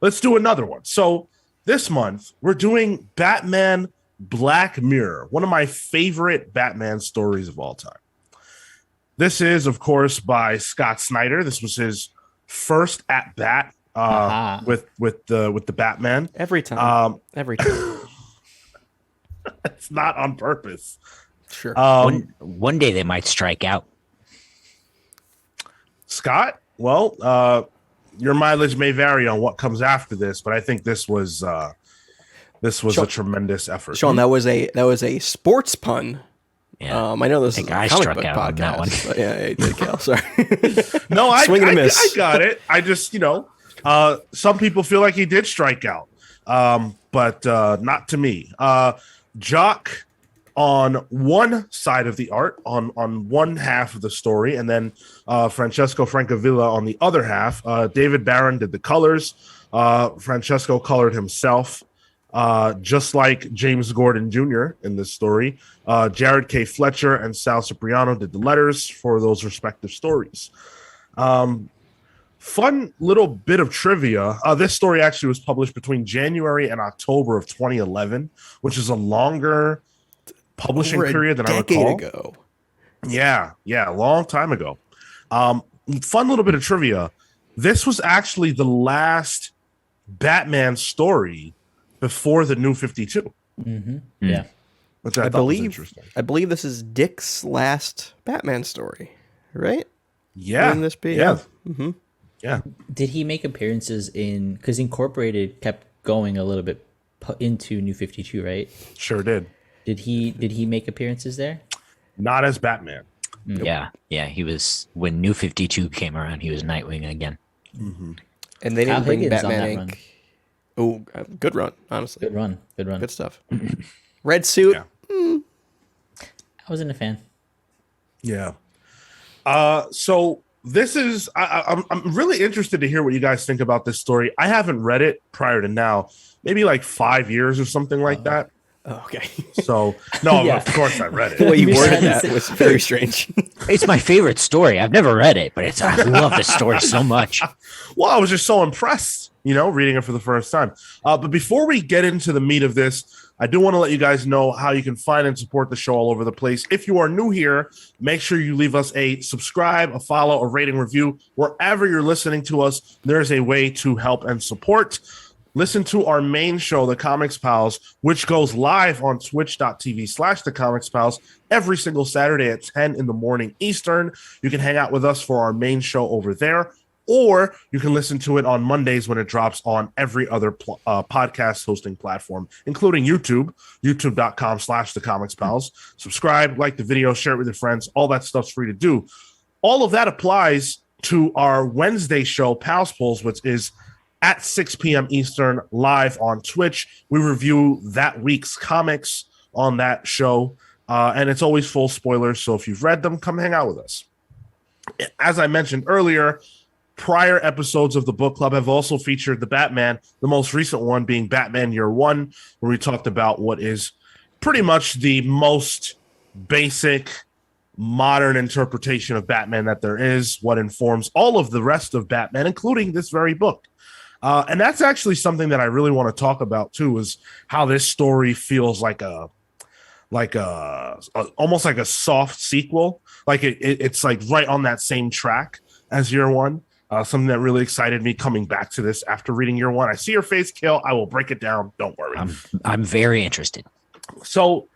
let's do another one. So this month we're doing Batman Black Mirror, one of my favorite Batman stories of all time. This is, of course, by Scott Snyder. This was his first at bat with the Batman. Every time. Every time. It's not on purpose. Sure. One day they might strike out. Scott, well, your mileage may vary on what comes after this, but I think this was a tremendous effort. Sean, that was a sports pun. Yeah. I know this is a I comic struck book out on that one. podcast. But yeah, you did, Cal. Sorry. No, I got it. I just, some people feel like he did strike out, but not to me. Jock on one side of the art, on one half of the story, and then Francesco Francavilla on the other half. David Barron did the colors. Francesco colored himself. Just like James Gordon Jr. in this story, Jared K. Fletcher and Sal Cipriano did the letters for those respective stories. Fun little bit of trivia. This story actually was published between January and October of 2011, which is a longer publishing period than I recall. Ago. Yeah, a long time ago. Fun little bit of trivia. This was actually the last Batman story before the New 52. Mm-hmm. Yeah. Which I thought was interesting. I believe this is Dick's last Batman story, right? Yeah. Wouldn't this be? Yeah. Mm-hmm. Yeah. Did he make appearances because Incorporated kept going a little bit into New 52, right? Sure did. Did he make appearances there? Not as Batman. Yeah. He was, when New 52 came around, he was Nightwing again. Mm-hmm. And they didn't Kyle bring Higgins on Batman that Inc. Oh, good run, honestly. Good run. Good stuff. Red suit. Yeah. I wasn't a fan. Yeah. So this is I'm really interested to hear what you guys think about this story. I haven't read it prior to now, maybe like 5 years or something like that. Oh, okay. So no, Yeah. Of course I read The way it. you worded that was very strange. It's my favorite story. I've never read it, but I love the story so much. Well, I was just so impressed, reading it for the first time. But before we get into the meat of this, I do want to let you guys know how you can find and support the show all over the place. If you are new here, make sure you leave us a subscribe, a follow, a rating, review. Wherever you're listening to us, there's a way to help and support. Listen to our main show, The Comics Pals, which goes live on twitch.tv/The Comics Pals every single Saturday at 10 in the morning Eastern. You can hang out with us for our main show over there, or you can listen to it on Mondays when it drops on every other podcast hosting platform, including YouTube, youtube.com/The Comics Pals. Subscribe, like the video, share it with your friends. All that stuff's free to do. All of that applies to our Wednesday show, Pals Polls, which is at 6 p.m. Eastern, live on Twitch. We review that week's comics on that show, and it's always full spoilers, so if you've read them, come hang out with us. As I mentioned earlier, prior episodes of the book club have also featured the Batman, the most recent one being Batman Year One, where we talked about what is pretty much the most basic modern interpretation of Batman that there is, what informs all of the rest of Batman, including this very book. And that's actually something that I really want to talk about too, is how this story feels like almost like a soft sequel. Like it's like right on that same track as Year One. Something that really excited me coming back to this after reading Year One. I see your face, Kill. I will break it down. Don't worry. I'm very interested. So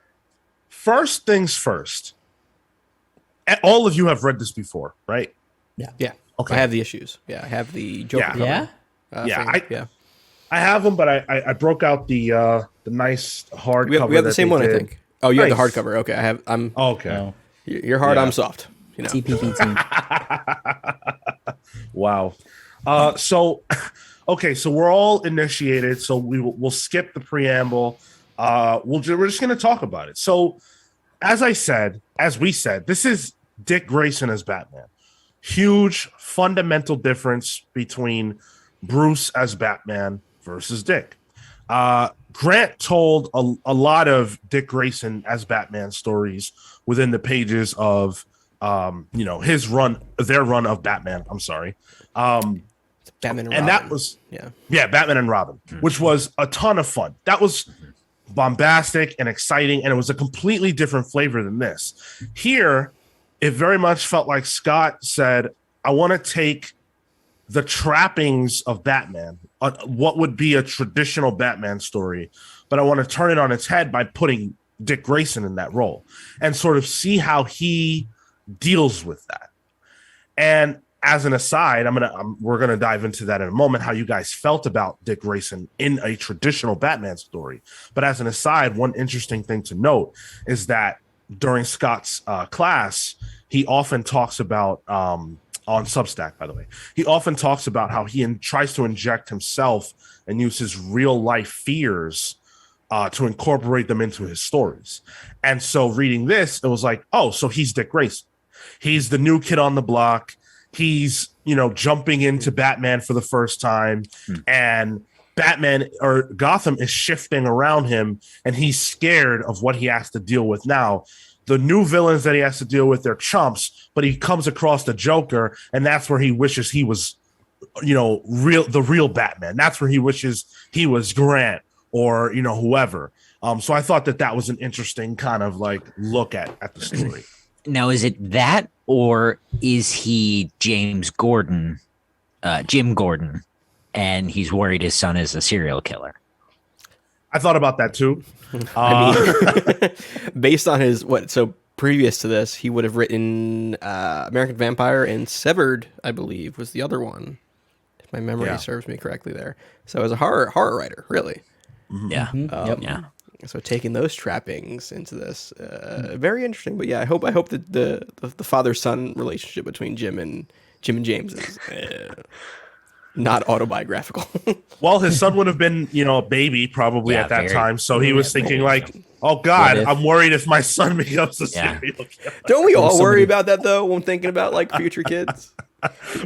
first things first, all of you have read this before, right? Yeah. Okay. I have the issues. Yeah, I have the Joker cover. Yeah. I have them, but I broke out the nice hardcover. We have the same one, did. I think. Oh, you have the Nice. hardcover. Okay, I'm. Okay. No. You're hard. Yeah. I'm soft. TPP team. Wow. So we're all initiated. So we'll skip the preamble. We're just going to talk about it. So as we said, this is Dick Grayson as Batman. Huge fundamental difference between Bruce as Batman versus Dick. Grant told a lot of Dick Grayson as Batman stories within the pages of their run of Batman. I'm sorry. Batman and And Robin. that was yeah. Batman and Robin, which was a ton of fun. That was bombastic and exciting, and it was a completely different flavor than this. Here, it very much felt like Scott said, I want to take the trappings of Batman, what would be a traditional Batman story, but I want to turn it on its head by putting Dick Grayson in that role and sort of see how he deals with that. And as an aside, we're gonna dive into that in a moment, how you guys felt about Dick Grayson in a traditional Batman story. But as an aside, one interesting thing to note is that during Scott's class, he often talks about on Substack, by the way, he often talks about how he tries to inject himself and use his real life fears to incorporate them into his stories. And so reading this, it was like, oh, so he's Dick Grayson. He's the new kid on the block. He's, jumping into Batman for the first time, and Batman or Gotham is shifting around him, and he's scared of what he has to deal with now. The new villains that he has to deal with, they're chumps, but he comes across the Joker, and that's where he wishes he was, the real Batman. That's where he wishes he was Grant or, whoever. So I thought that was an interesting kind of like look at the story. Now, is it that, or is he Jim Gordon, and he's worried his son is a serial killer? I thought about that too. Based on his so previous to this, he would have written American Vampire and Severed, I believe, was the other one, if my memory serves me correctly there. So as a horror writer, really. Yeah. Yep. So taking those trappings into this, very interesting. But yeah, I hope that the father-son relationship between Jim and James is not autobiographical. Well, his son would have been, a baby probably at that time. So he was thinking like, oh God, I'm worried if my son becomes a serial killer. Don't we all worry about that though when thinking about like future kids?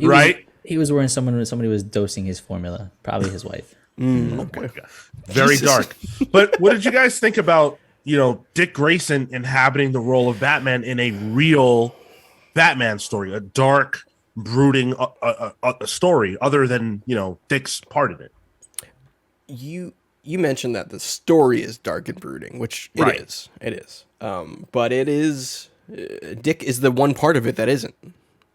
Right? He was worried somebody was dosing his formula, probably his wife. Okay. Very dark. But what did you guys think about, Dick Grayson inhabiting the role of Batman in a real Batman story, a dark, brooding a story other than, Dick's part in it? You mentioned that the story is dark and brooding, which it is. It is. But it is Dick is the one part of it that isn't.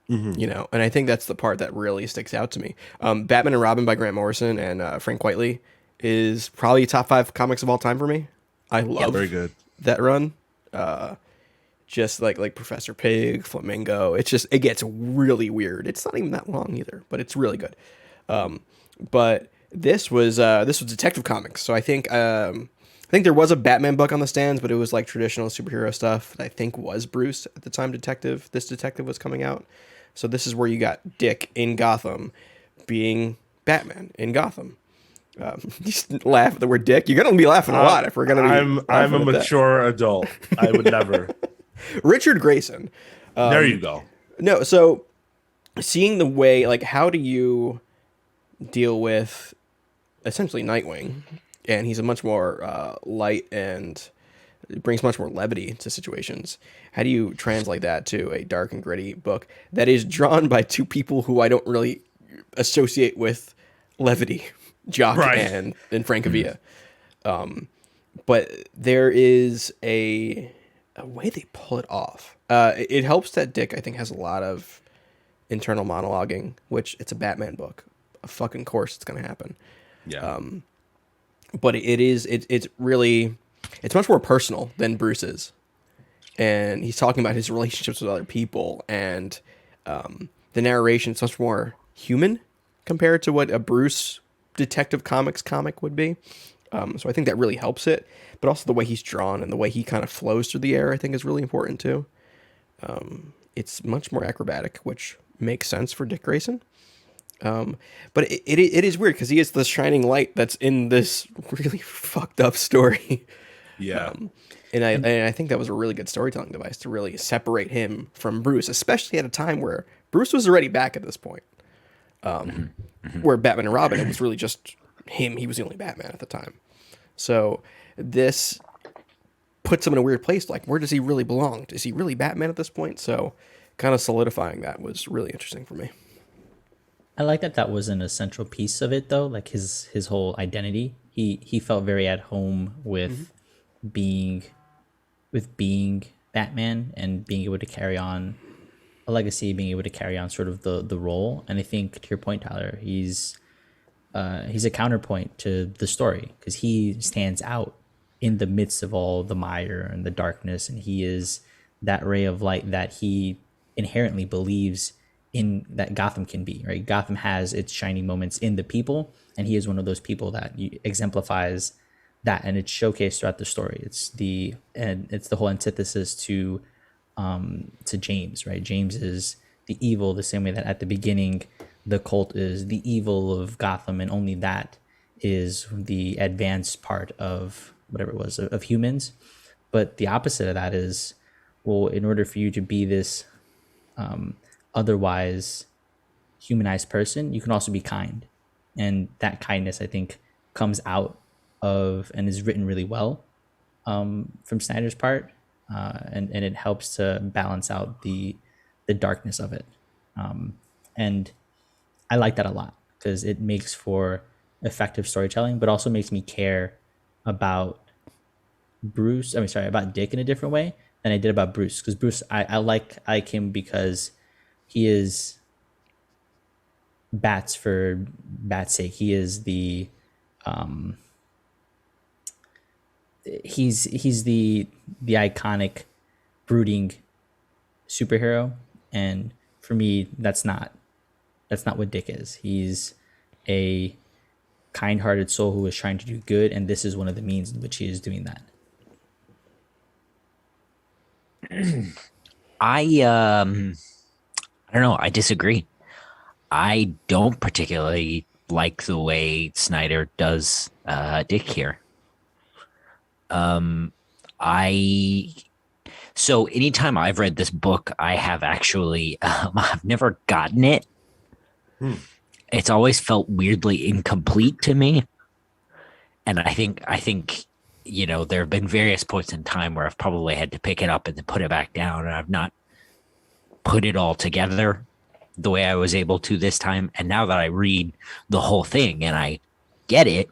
And I think that's the part that really sticks out to me. Batman and Robin by Grant Morrison and Frank Whiteley is probably top 5 comics of all time for me. I love very good. that run. Just like Professor Pig, Flamingo. It gets really weird. It's not even that long either, but it's really good. But this was Detective Comics. So I think there was a Batman book on the stands, but it was like traditional superhero stuff that I think was Bruce at the time this detective was coming out. So this is where you got Dick in Gotham being Batman in Gotham. You laugh at the word Dick. You're going to be laughing a lot if we're going to be. I'm a mature adult. I would never. Richard Grayson. There you go. No, so seeing the way, like, how do you deal with essentially Nightwing? And he's a much more light and brings much more levity to situations. How do you translate that to a dark and gritty book that is drawn by two people who I don't really associate with levity, Jock and Francavilla? But there is a way they pull it off. It helps that Dick, I think, has a lot of internal monologuing, which it's a Batman book. Of fucking course it's going to happen. Yeah. But it's really, it's much more personal than Bruce is. And he's talking about his relationships with other people, and the narration is much more human compared to what a Bruce Detective Comics comic would be. So I think that really helps it. But also the way he's drawn and the way he kind of flows through the air, I think, is really important too. It's much more acrobatic, which makes sense for Dick Grayson. But it is weird because he is the shining light that's in this really fucked up story. Yeah. And I think that was a really good storytelling device to really separate him from Bruce, especially at a time where Bruce was already back at this point. Where Batman and Robin, it was really just him. He was the only Batman at the time. So this puts him in a weird place. Like, where does he really belong? Is he really Batman at this point? So kind of solidifying that was really interesting for me. I like that that wasn't a central piece of it though, like his whole identity. He felt very at home being with being Batman and being able to carry on a legacy, being able to carry on sort of the role. And I think to your point, Tyler, he's a counterpoint to the story because he stands out in the midst of all the mire and the darkness, and he is that ray of light that he inherently believes in that Gotham can be. Right, Gotham has its shining moments in the people, and he is one of those people that exemplifies that, and it's showcased throughout the story. It's the whole antithesis to James, right? James is the evil, the same way that at the beginning the cult is the evil of Gotham, and only that is the advanced part of whatever it was of humans. But the opposite of that is, well, in order for you to be this otherwise humanized person, you can also be kind, and that kindness, I think, comes out of and is written really well from Snyder's part, and it helps to balance out the darkness of it, and I like that a lot because it makes for effective storytelling, but also makes me care about about Dick in a different way than I did about Bruce. Because Bruce, I like him because he is bats for bats' sake. He is the he's the iconic brooding superhero, and for me, that's not what Dick is. He's a kind-hearted soul who is trying to do good, and this is one of the means in which he is doing that. I don't know. I disagree. I don't particularly like the way Snyder does Dick here. So anytime I've read this book, I have actually I've never gotten it. It's always felt weirdly incomplete to me, and I think there have been various points in time where I've probably had to pick it up and then put it back down, and I've not put it all together the way I was able to this time. And now that I read the whole thing and I get it,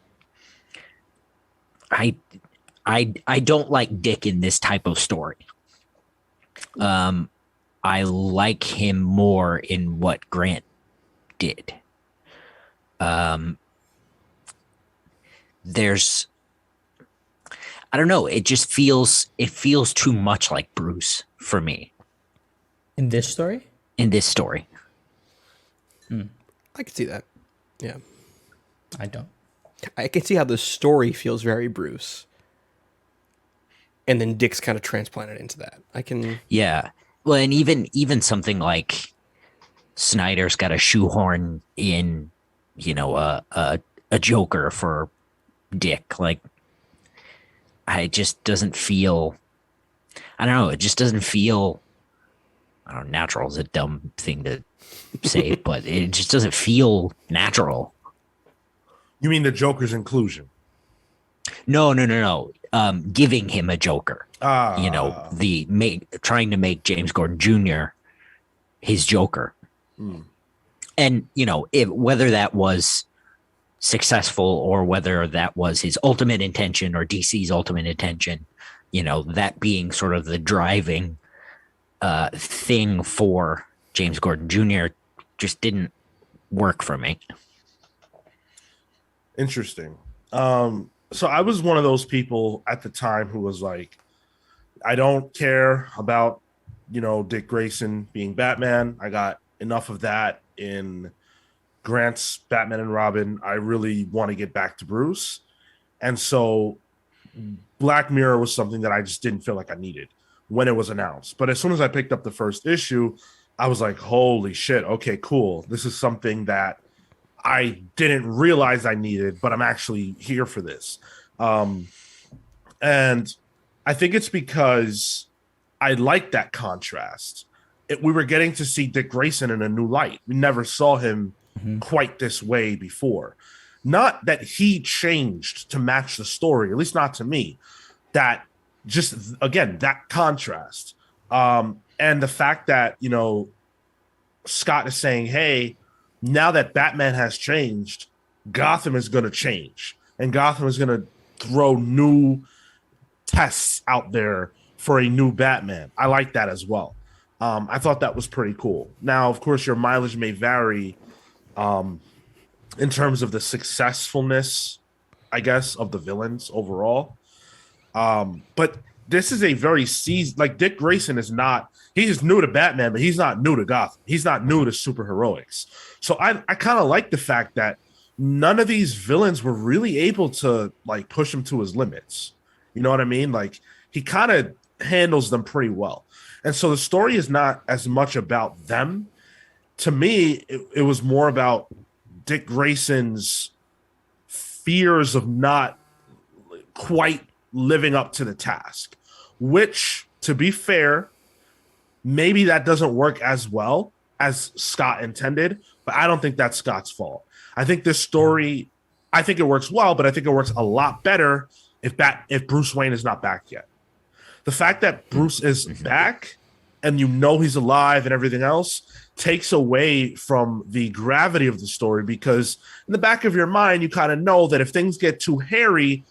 I don't like Dick in this type of story. I like him more in what Grant did. There's, I don't know, it feels too much like Bruce for me. In this story? In this story. I can see that. Yeah. I don't. I can see how the story feels very Bruce. And then Dick's kind of transplanted into that. Yeah. Well, and even something like Snyder's got a shoehorn in, a Joker for Dick. Like, it just doesn't feel, I don't know, it just doesn't feel, I don't know, natural is a dumb thing to say, but it just doesn't feel natural. You mean the Joker's inclusion? No. Giving him a Joker. Ah. Trying to make James Gordon Jr. his Joker. And, whether that was successful or whether that was his ultimate intention or DC's ultimate intention, that being sort of the driving thing for James Gordon Jr. just didn't work for me. Interesting. So I was one of those people at the time who was like, I don't care about, Dick Grayson being Batman. I got enough of that in Grant's Batman and Robin. I really want to get back to Bruce. And so Black Mirror was something that I just didn't feel like I needed when it was announced. But as soon as I picked up the first issue, I was like, holy shit. Okay, cool. This is something that I didn't realize I needed, but I'm actually here for this. And I think it's because I like that contrast. We were getting to see Dick Grayson in a new light. We never saw him quite this way before. Not that he changed to match the story, at least not to me. That just, again, that contrast. And the fact that, Scott is saying, hey, now that Batman has changed, Gotham is going to change, and Gotham is going to throw new tests out there for a new Batman. I like that as well. I thought that was pretty cool. Now, of course, your mileage may vary in terms of the successfulness, I guess, of the villains overall. But this is a very seasoned, like Dick Grayson is not, he's new to Batman, but he's not new to Gotham. He's not new to superheroics. So I kind of like the fact that none of these villains were really able to like push him to his limits. You know what I mean? Like he kind of handles them pretty well. And so the story is not as much about them. To me, it was more about Dick Grayson's fears of not quite living up to the task, which, to be fair, maybe that doesn't work as well as Scott intended, but I don't think that's Scott's fault. I think this story, I think it works well, but I think it works a lot better if Bruce Wayne is not back yet. The fact that Bruce is back and you know he's alive and everything else takes away from the gravity of the story, because in the back of your mind, you kind of know that if things get too hairy,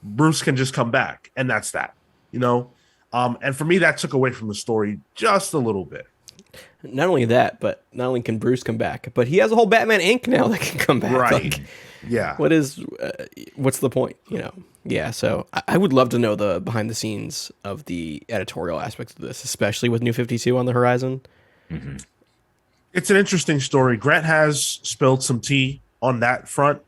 Bruce can just come back, and that's that, you know? And for me, that took away from the story just a little bit. Not only that, but not only can Bruce come back, but he has a whole Batman Inc. now that can come back. Right. Like, Yeah. What's the point, you know? Yeah, so I would love to know the behind the scenes of the editorial aspects of this, especially with New 52 on the horizon. Mm-hmm. It's an interesting story. Grant has spilled some tea on that front,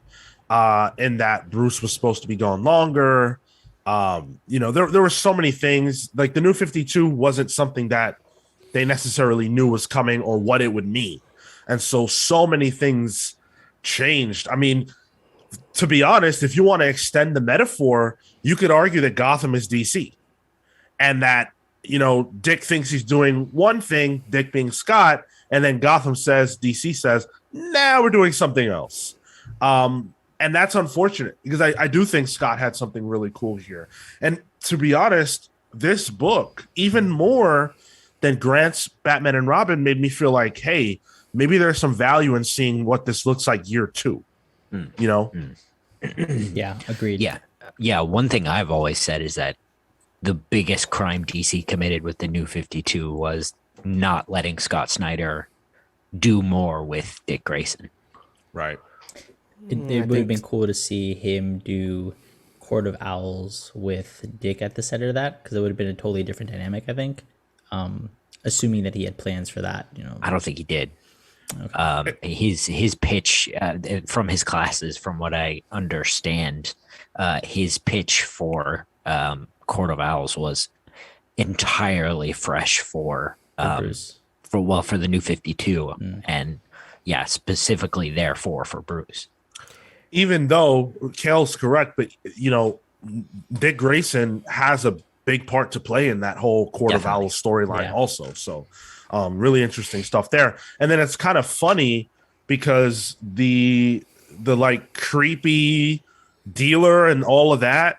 in that Bruce was supposed to be gone longer. You know, there were so many things. Like the New 52 wasn't something that they necessarily knew was coming or what it would mean. And so many things changed. I mean, to be honest, if you want to extend the metaphor, you could argue that Gotham is DC and that, you know, Dick thinks he's doing one thing, Dick being Scott, and then Gotham says, DC says, nah, we're doing something else. And that's unfortunate because I do think Scott had something really cool here. And to be honest, this book, even more than Grant's Batman and Robin, made me feel like, hey, maybe there's some value in seeing what this looks like year 2. You know? Yeah, agreed. Yeah. One thing I've always said is that the biggest crime DC committed with the New 52 was not letting Scott Snyder do more with Dick Grayson. Right. It would have been cool to see him do Court of Owls with Dick at the center of that, because it would have been a totally different dynamic, I think. Assuming that he had plans for that, you know. I don't think he did. Okay. His pitch from his classes, from what I understand, his pitch for Court of Owls was entirely fresh for Bruce. for the New 52, and yeah, specifically therefore for Bruce. Even though Kale's correct, but you know, Dick Grayson has a big part to play in that whole Court of Owls storyline also. So really interesting stuff there. And then it's kind of funny because the like creepy dealer and all of that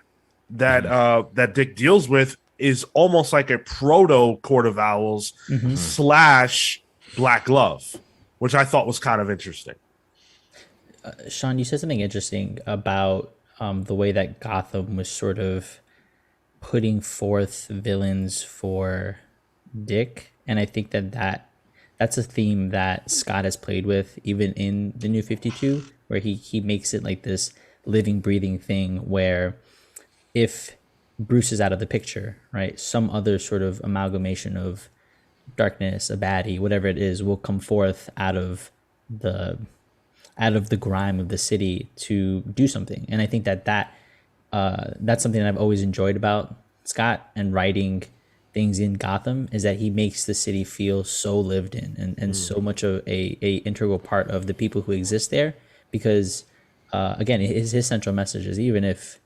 that Dick deals with is almost like a proto Court of Owls / Black Glove, which I thought was kind of interesting. Sean, you said something interesting about the way that Gotham was sort of putting forth villains for Dick, and I think that's a theme that Scott has played with even in the New 52, where he makes it like this living, breathing thing where if Bruce is out of the picture, right, some other sort of amalgamation of darkness, a baddie, whatever it is, will come forth out of the grime of the city to do something. And I think that's something that I've always enjoyed about Scott and writing things in Gotham, is that he makes the city feel so lived in and so much of a integral part of the people who exist there. Because again, his central message is, even if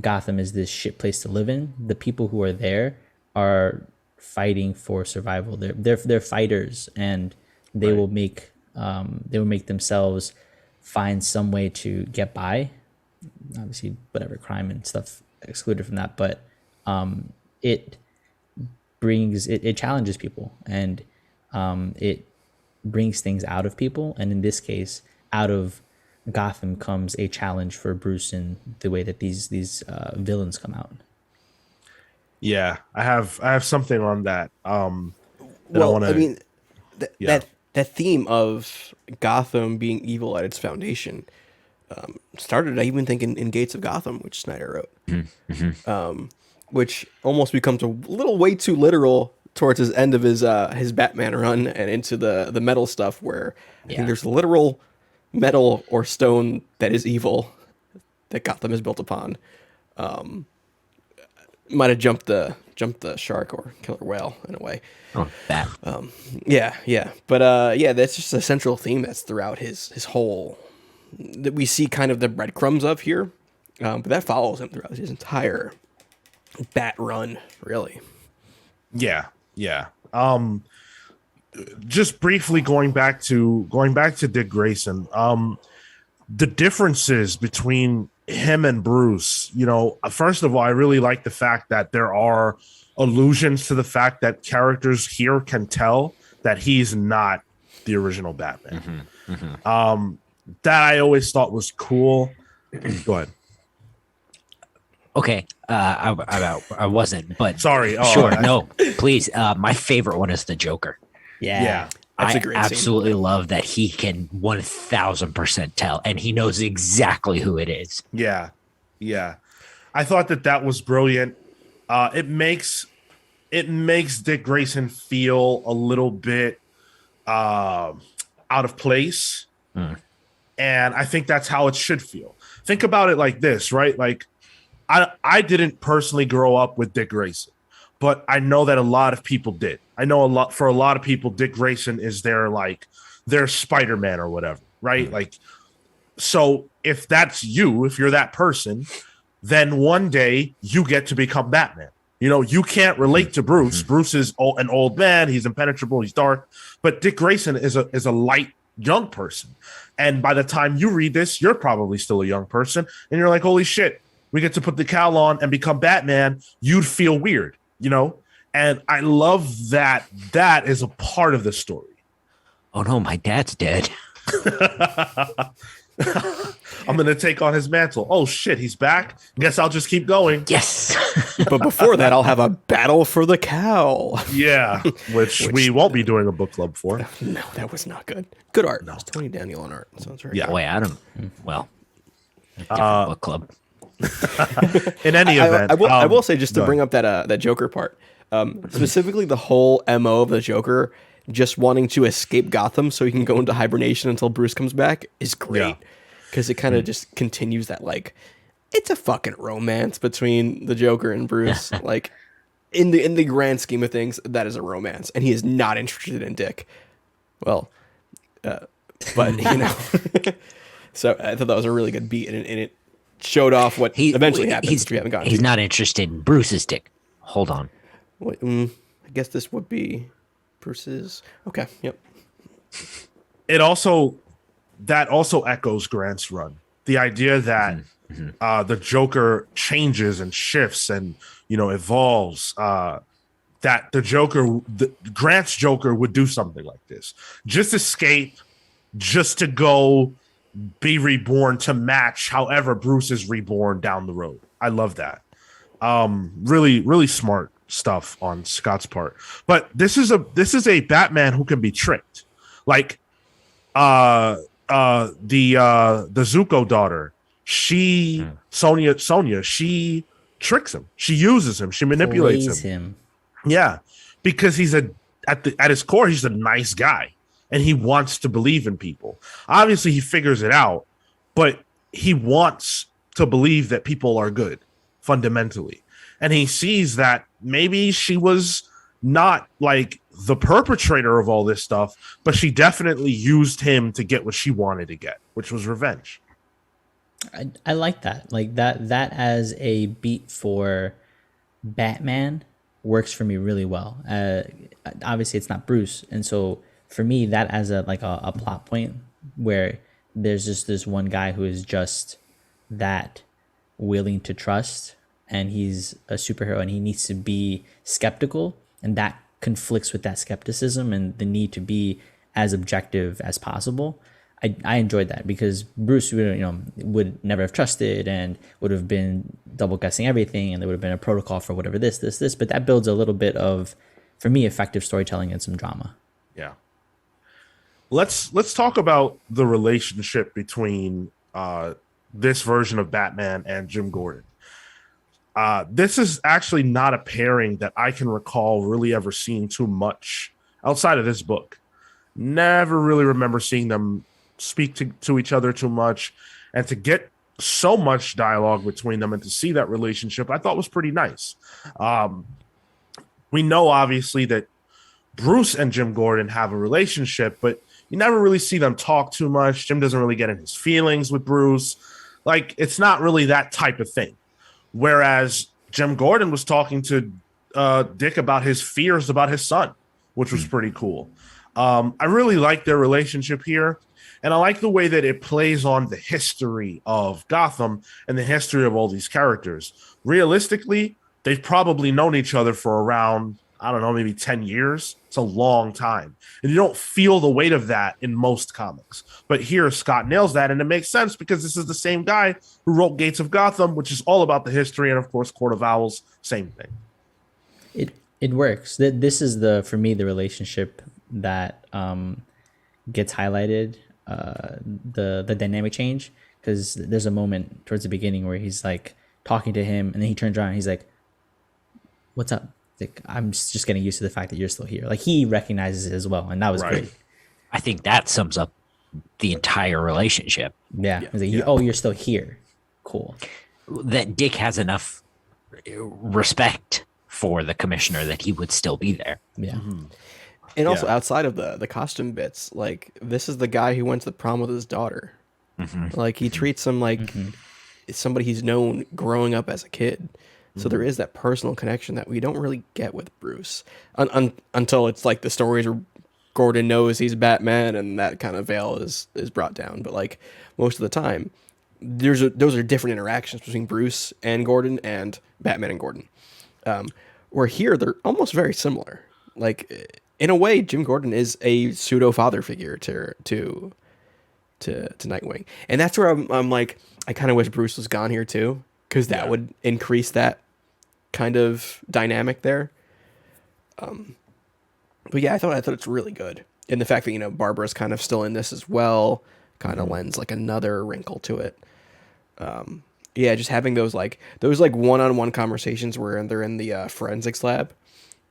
Gotham is this shit place to live in, the people who are there are fighting for survival. They're fighters, and they will make themselves find some way to get by. Obviously, whatever crime and stuff excluded from that, but it challenges people, and it brings things out of people, and in this case, out of Gotham comes a challenge for Bruce in the way that these villains come out. Yeah, I have something on that. That Well, wanna, I mean, yeah. that theme of Gotham being evil at its foundation started, I even think, in Gates of Gotham, which Snyder wrote, which almost becomes a little way too literal towards his end of his Batman run and into the metal stuff, where I think there's literal metal or stone that is evil that Gotham is built upon. Might have jumped the shark or killer whale in a way. Oh, that. Yeah. But yeah, that's just a central theme that's throughout his whole, that we see kind of the breadcrumbs of here. But that follows him throughout his entire Bat run, really. Yeah. Just briefly going back to Dick Grayson. The differences between him and Bruce, first of all, I really like the fact that there are allusions to the fact that characters here can tell that he's not the original Batman. That I always thought was cool. Go ahead. Okay, I wasn't, but Sorry. sure, no, please. My favorite one is the Joker. Yeah. That's I a great scene. absolutely love that he can 1000% tell, and he knows exactly who it is. Yeah. I thought that was brilliant. It makes Dick Grayson feel a little bit out of place. And I think that's how it should feel. Think about it like this, right? Like, I didn't personally grow up with Dick Grayson, but I know that a lot of people did. I know for a lot of people, Dick Grayson is their Spider-Man or whatever, right? Like, so if that's you, if you're that person, then one day you get to become Batman. You can't relate to Bruce. Bruce is an old man. He's impenetrable. He's dark. But Dick Grayson is a light young person. And by the time you read this, you're probably still a young person. And you're like, holy shit, we get to put the cowl on and become Batman. You'd feel weird, And I love that is a part of the story. Oh no, my dad's dead. I'm going to take on his mantle. Oh shit, he's back. Guess I'll just keep going. Yes. But before that, I'll have a battle for the cowl. Yeah, which we won't be doing a book club for. No, that was not good. Good art. No. It's Tony Daniel on art. So it's very Yeah. Boy, Adam. Well, different book club. In any event, I will say, just to bring up that Joker part, specifically the whole MO of the Joker just wanting to escape Gotham so he can go into hibernation until Bruce comes back is great, because it kind of just continues that, like, it's a fucking romance between the Joker and Bruce. Like, in the grand scheme of things, that is a romance, and he is not interested in Dick. Well, but so I thought that was a really good beat, and it showed off what eventually happens. Which we haven't gotten he's to. not interested in Bruce's dick. Hold on. Wait, I guess this would be Bruce's. Okay. Yep. that also echoes Grant's run. The idea that the Joker changes and shifts and evolves. That Grant's Joker would do something like this. Just escape, just to go be reborn to match however Bruce is reborn down the road. I love that. Really, really smart stuff on Scott's part. But this is a Batman who can be tricked. Like the Zuko daughter, Sonia, she tricks him. She uses him. She manipulates him. Yeah, because he's at his core, he's a nice guy, and he wants to believe in people. Obviously, he figures it out, but he wants to believe that people are good fundamentally, and he sees that maybe she was not like the perpetrator of all this stuff, but she definitely used him to get what she wanted to get, which was revenge. I like that. Like that as a beat for Batman works for me really well. Obviously it's not Bruce, and so for me that as a plot point where there's just this one guy who is just that willing to trust, and he's a superhero and he needs to be skeptical, and that conflicts with that skepticism and the need to be as objective as possible. I enjoyed that because Bruce would never have trusted and would have been double guessing everything, and there would have been a protocol for whatever this. But that builds a little bit of, for me, effective storytelling and some drama. Yeah. Let's talk about the relationship between this version of Batman and Jim Gordon. This is actually not a pairing that I can recall really ever seeing too much outside of this book. Never really remember seeing them speak to each other too much, and to get so much dialogue between them and to see that relationship, I thought was pretty nice. We know obviously that Bruce and Jim Gordon have a relationship, but you never really see them talk too much. Jim doesn't really get in his feelings with Bruce. Like, it's not really that type of thing. Whereas Jim Gordon was talking to Dick about his fears about his son, which was pretty cool. I really like their relationship here. And I like the way that it plays on the history of Gotham and the history of all these characters. Realistically, they've probably known each other for around, I don't know, maybe 10 years. It's a long time. And you don't feel the weight of that in most comics. But here, Scott nails that, and it makes sense because this is the same guy who wrote Gates of Gotham, which is all about the history, and of course, Court of Owls, same thing. It works. This is for me, the relationship that gets highlighted, the dynamic change, because there's a moment towards the beginning where he's like talking to him, and then he turns around and he's like, "What's up?" Like, I'm just getting used to the fact that you're still here. Like, he recognizes it as well, and that was great. I think that sums up the entire relationship. Yeah. He's like, "Oh, you're still here. Cool." That Dick has enough respect for the commissioner that he would still be there. Yeah. Mm-hmm. And also outside of the costume bits, like, this is the guy who went to the prom with his daughter. Mm-hmm. Like, he treats him like somebody he's known growing up as a kid. So there is that personal connection that we don't really get with Bruce until it's like the stories where Gordon knows he's Batman and that kind of veil is brought down. But like most of the time, those are different interactions between Bruce and Gordon and Batman and Gordon. Where here they're almost very similar. Like, in a way, Jim Gordon is a pseudo father figure to Nightwing, and that's where I'm like, I kind of wish Bruce was gone here too, because that would increase that kind of dynamic there. But yeah, I thought it's really good, and the fact that Barbara's kind of still in this as well kind of lends like another wrinkle to it. Yeah, just having those one-on-one conversations where they're in the forensics lab,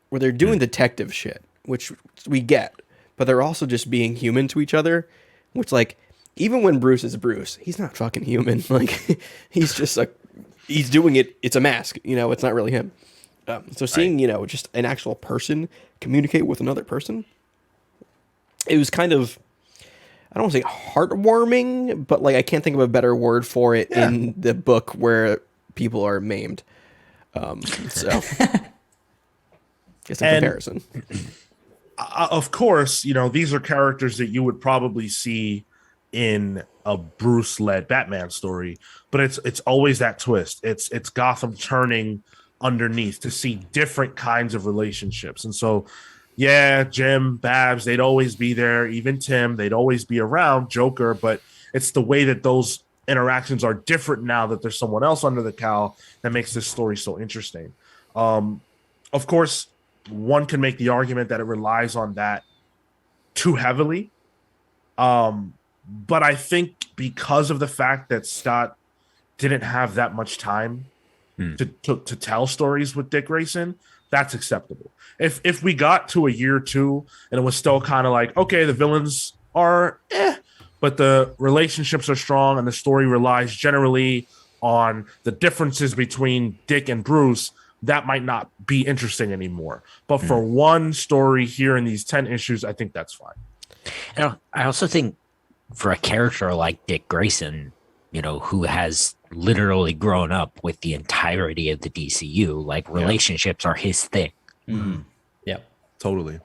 where they're doing detective shit, which we get, but they're also just being human to each other, which, like, even when Bruce is Bruce, he's not fucking human. Like, he's just he's doing it. It's a mask, it's not really him. So seeing, just an actual person communicate with another person, it was kind of, I don't want to say heartwarming, but like, I can't think of a better word for it in the book where people are maimed. So it's a comparison. Of course, these are characters that you would probably see in a Bruce-led Batman story, but it's always that twist. It's Gotham turning underneath to see different kinds of relationships. And so, yeah, Jim, Babs, they'd always be there. Even Tim, they'd always be around. Joker, but it's the way that those interactions are different now that there's someone else under the cowl that makes this story so interesting. Of course, one can make the argument that it relies on that too heavily. But I think because of the fact that Scott didn't have that much time to tell stories with Dick Grayson, that's acceptable. If we got to a year or two and it was still kind of like, okay, the villains are but the relationships are strong and the story relies generally on the differences between Dick and Bruce, that might not be interesting anymore. But for one story here in these 10 issues, I think that's fine. And I also think for a character like Dick Grayson, who has literally grown up with the entirety of the DCU, like, relationships are his thing. Mm-hmm. Yeah, totally.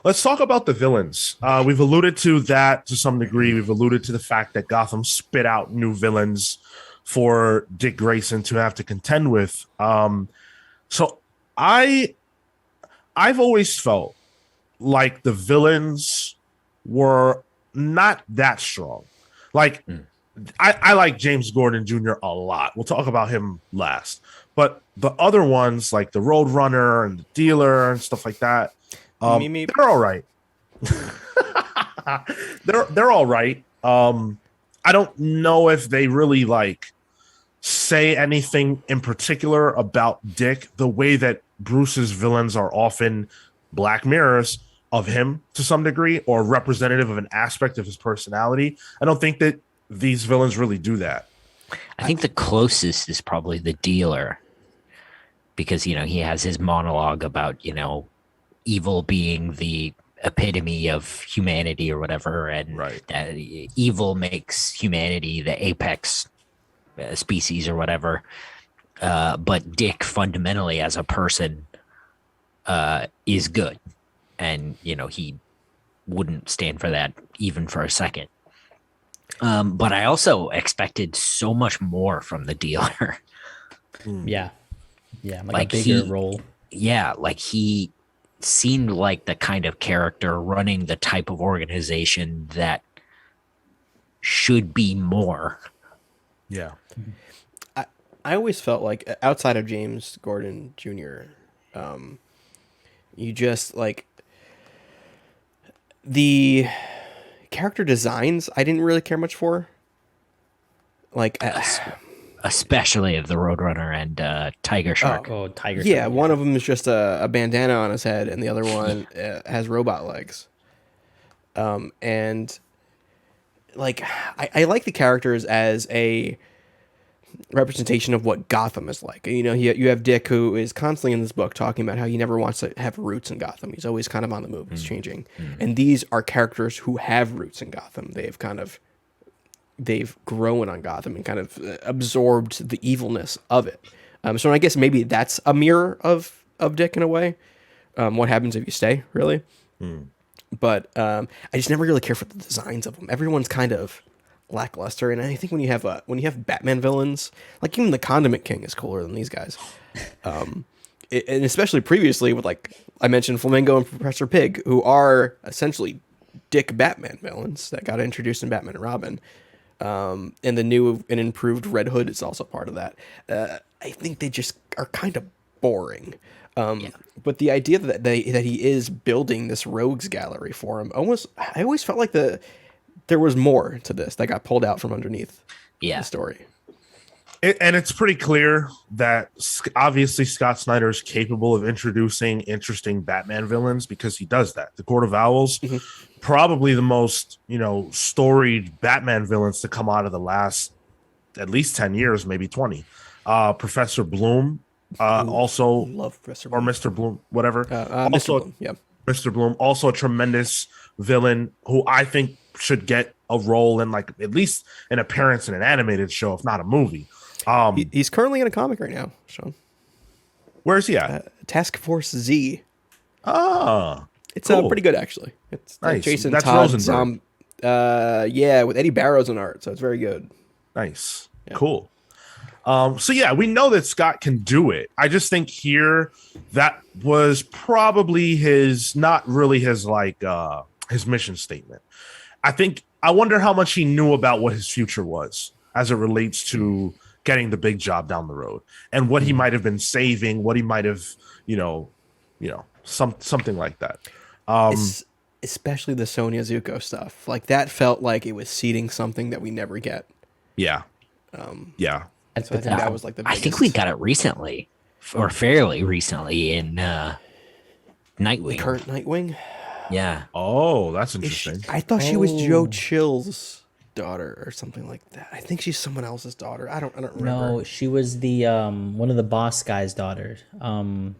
Let's talk about the villains. We've alluded to that to some degree. We've alluded to the fact that Gotham spit out new villains for Dick Grayson to have to contend with. So I've always felt like the villains were not that strong. Like, I like James Gordon Jr. a lot. We'll talk about him last. But the other ones, like the Roadrunner and the Dealer and stuff like that, Meep. they're all right. they're all right. I don't know if they really like say anything in particular about Dick, the way that Bruce's villains are often black mirrors of him to some degree, or representative of an aspect of his personality. I don't think that these villains really do that. I think the closest is probably the Dealer, because he has his monologue about evil being the epitome of humanity or whatever, and Right. that evil makes humanity the apex species or whatever. But Dick fundamentally as a person is good, and he wouldn't stand for that even for a second. But I also expected so much more from the Dealer. Yeah. Yeah. Like Like a bigger he- role. Yeah, like he seemed like the kind of character running the type of organization that should be more. Yeah. I always felt like outside of James Gordon Jr., you just like the character designs I didn't really care much for. Like, Especially of the Roadrunner and Tiger Shark. Oh, Tiger. yeah, Shark, one of them is just a bandana on his head, and the other one has robot legs. And like, I like the characters as a representation of what Gotham is like. You have Dick, who is constantly in this book talking about how he never wants to have roots in Gotham. He's always kind of on the move. He's changing. And these are characters who have roots in Gotham. They've grown on Gotham and kind of absorbed the evilness of it. So I guess maybe that's a mirror of Dick in a way. What happens if you stay, really? But I just never really care for the designs of them. Everyone's kind of lackluster, and I think when you have Batman villains, like even the Condiment King is cooler than these guys. And especially previously with, like I mentioned, Flamingo and Professor Pig, who are essentially Dick Batman villains that got introduced in Batman and Robin. And the new and improved Red Hood is also part of that. I think they just are kind of boring. But the idea that he is building this rogues gallery for him, I always felt like there was more to this that got pulled out from underneath Yeah. the story. And it's pretty clear that obviously Scott Snyder is capable of introducing interesting Batman villains, because he does that. The Court of Owls, probably the most, storied Batman villains to come out of the last at least 10 years, maybe 20. Professor Bloom, also, Love Professor or Bloom. Mr. Bloom, whatever. Mr. Also, Bloom, yeah. Mr. Bloom, also a tremendous villain who I think should get a role in, like, at least an appearance in an animated show, if not a movie. He's currently in a comic right now, Sean. Where's he at? Task Force Z. It's cool. pretty good, actually. It's Nice. Jason That's Todd. Rosenberg. Yeah, with Eddie Barrows in art, so it's very good. Nice. Cool. So yeah, we know that Scott can do it. I just think here that was probably not really his mission statement. I wonder how much he knew about what his future was as it relates to getting the big job down the road, and what he might have been saving, what he might have, something like that. Especially the Sonya Zuko stuff. Like, that felt like it was seeding something that we never get. Yeah. Yeah. So I think that was like the I biggest. think we got it recently, or fairly recently, in Nightwing. Current Nightwing. Yeah. Oh, that's Is she- interesting. I thought she was Joe Chill's daughter or something like that. I think she's someone else's daughter. I don't remember. No, she was the one of the boss guy's daughters. I'm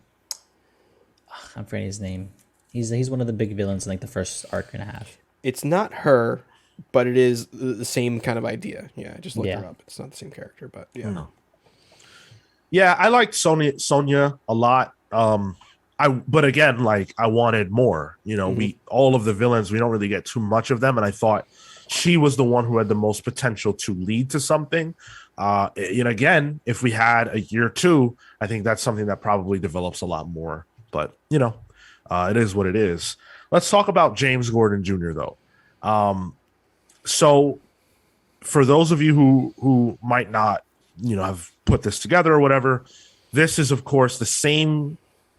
forgetting his name. He's one of the big villains in like the first arc and a half. It's not her, but it is the same kind of idea. Yeah, I just looked Yeah. her up. It's not the same character, but yeah. Yeah, I liked Sonya a lot. But again, like, I wanted more. We all of the villains, we don't really get too much of them, and I thought she was the one who had the most potential to lead to something. Again, if we had a year or two, I think that's something that probably develops a lot more. But it is what it is. Let's talk about James Gordon Jr. though. So for those of you who might not, have put this together or whatever, this is of course the same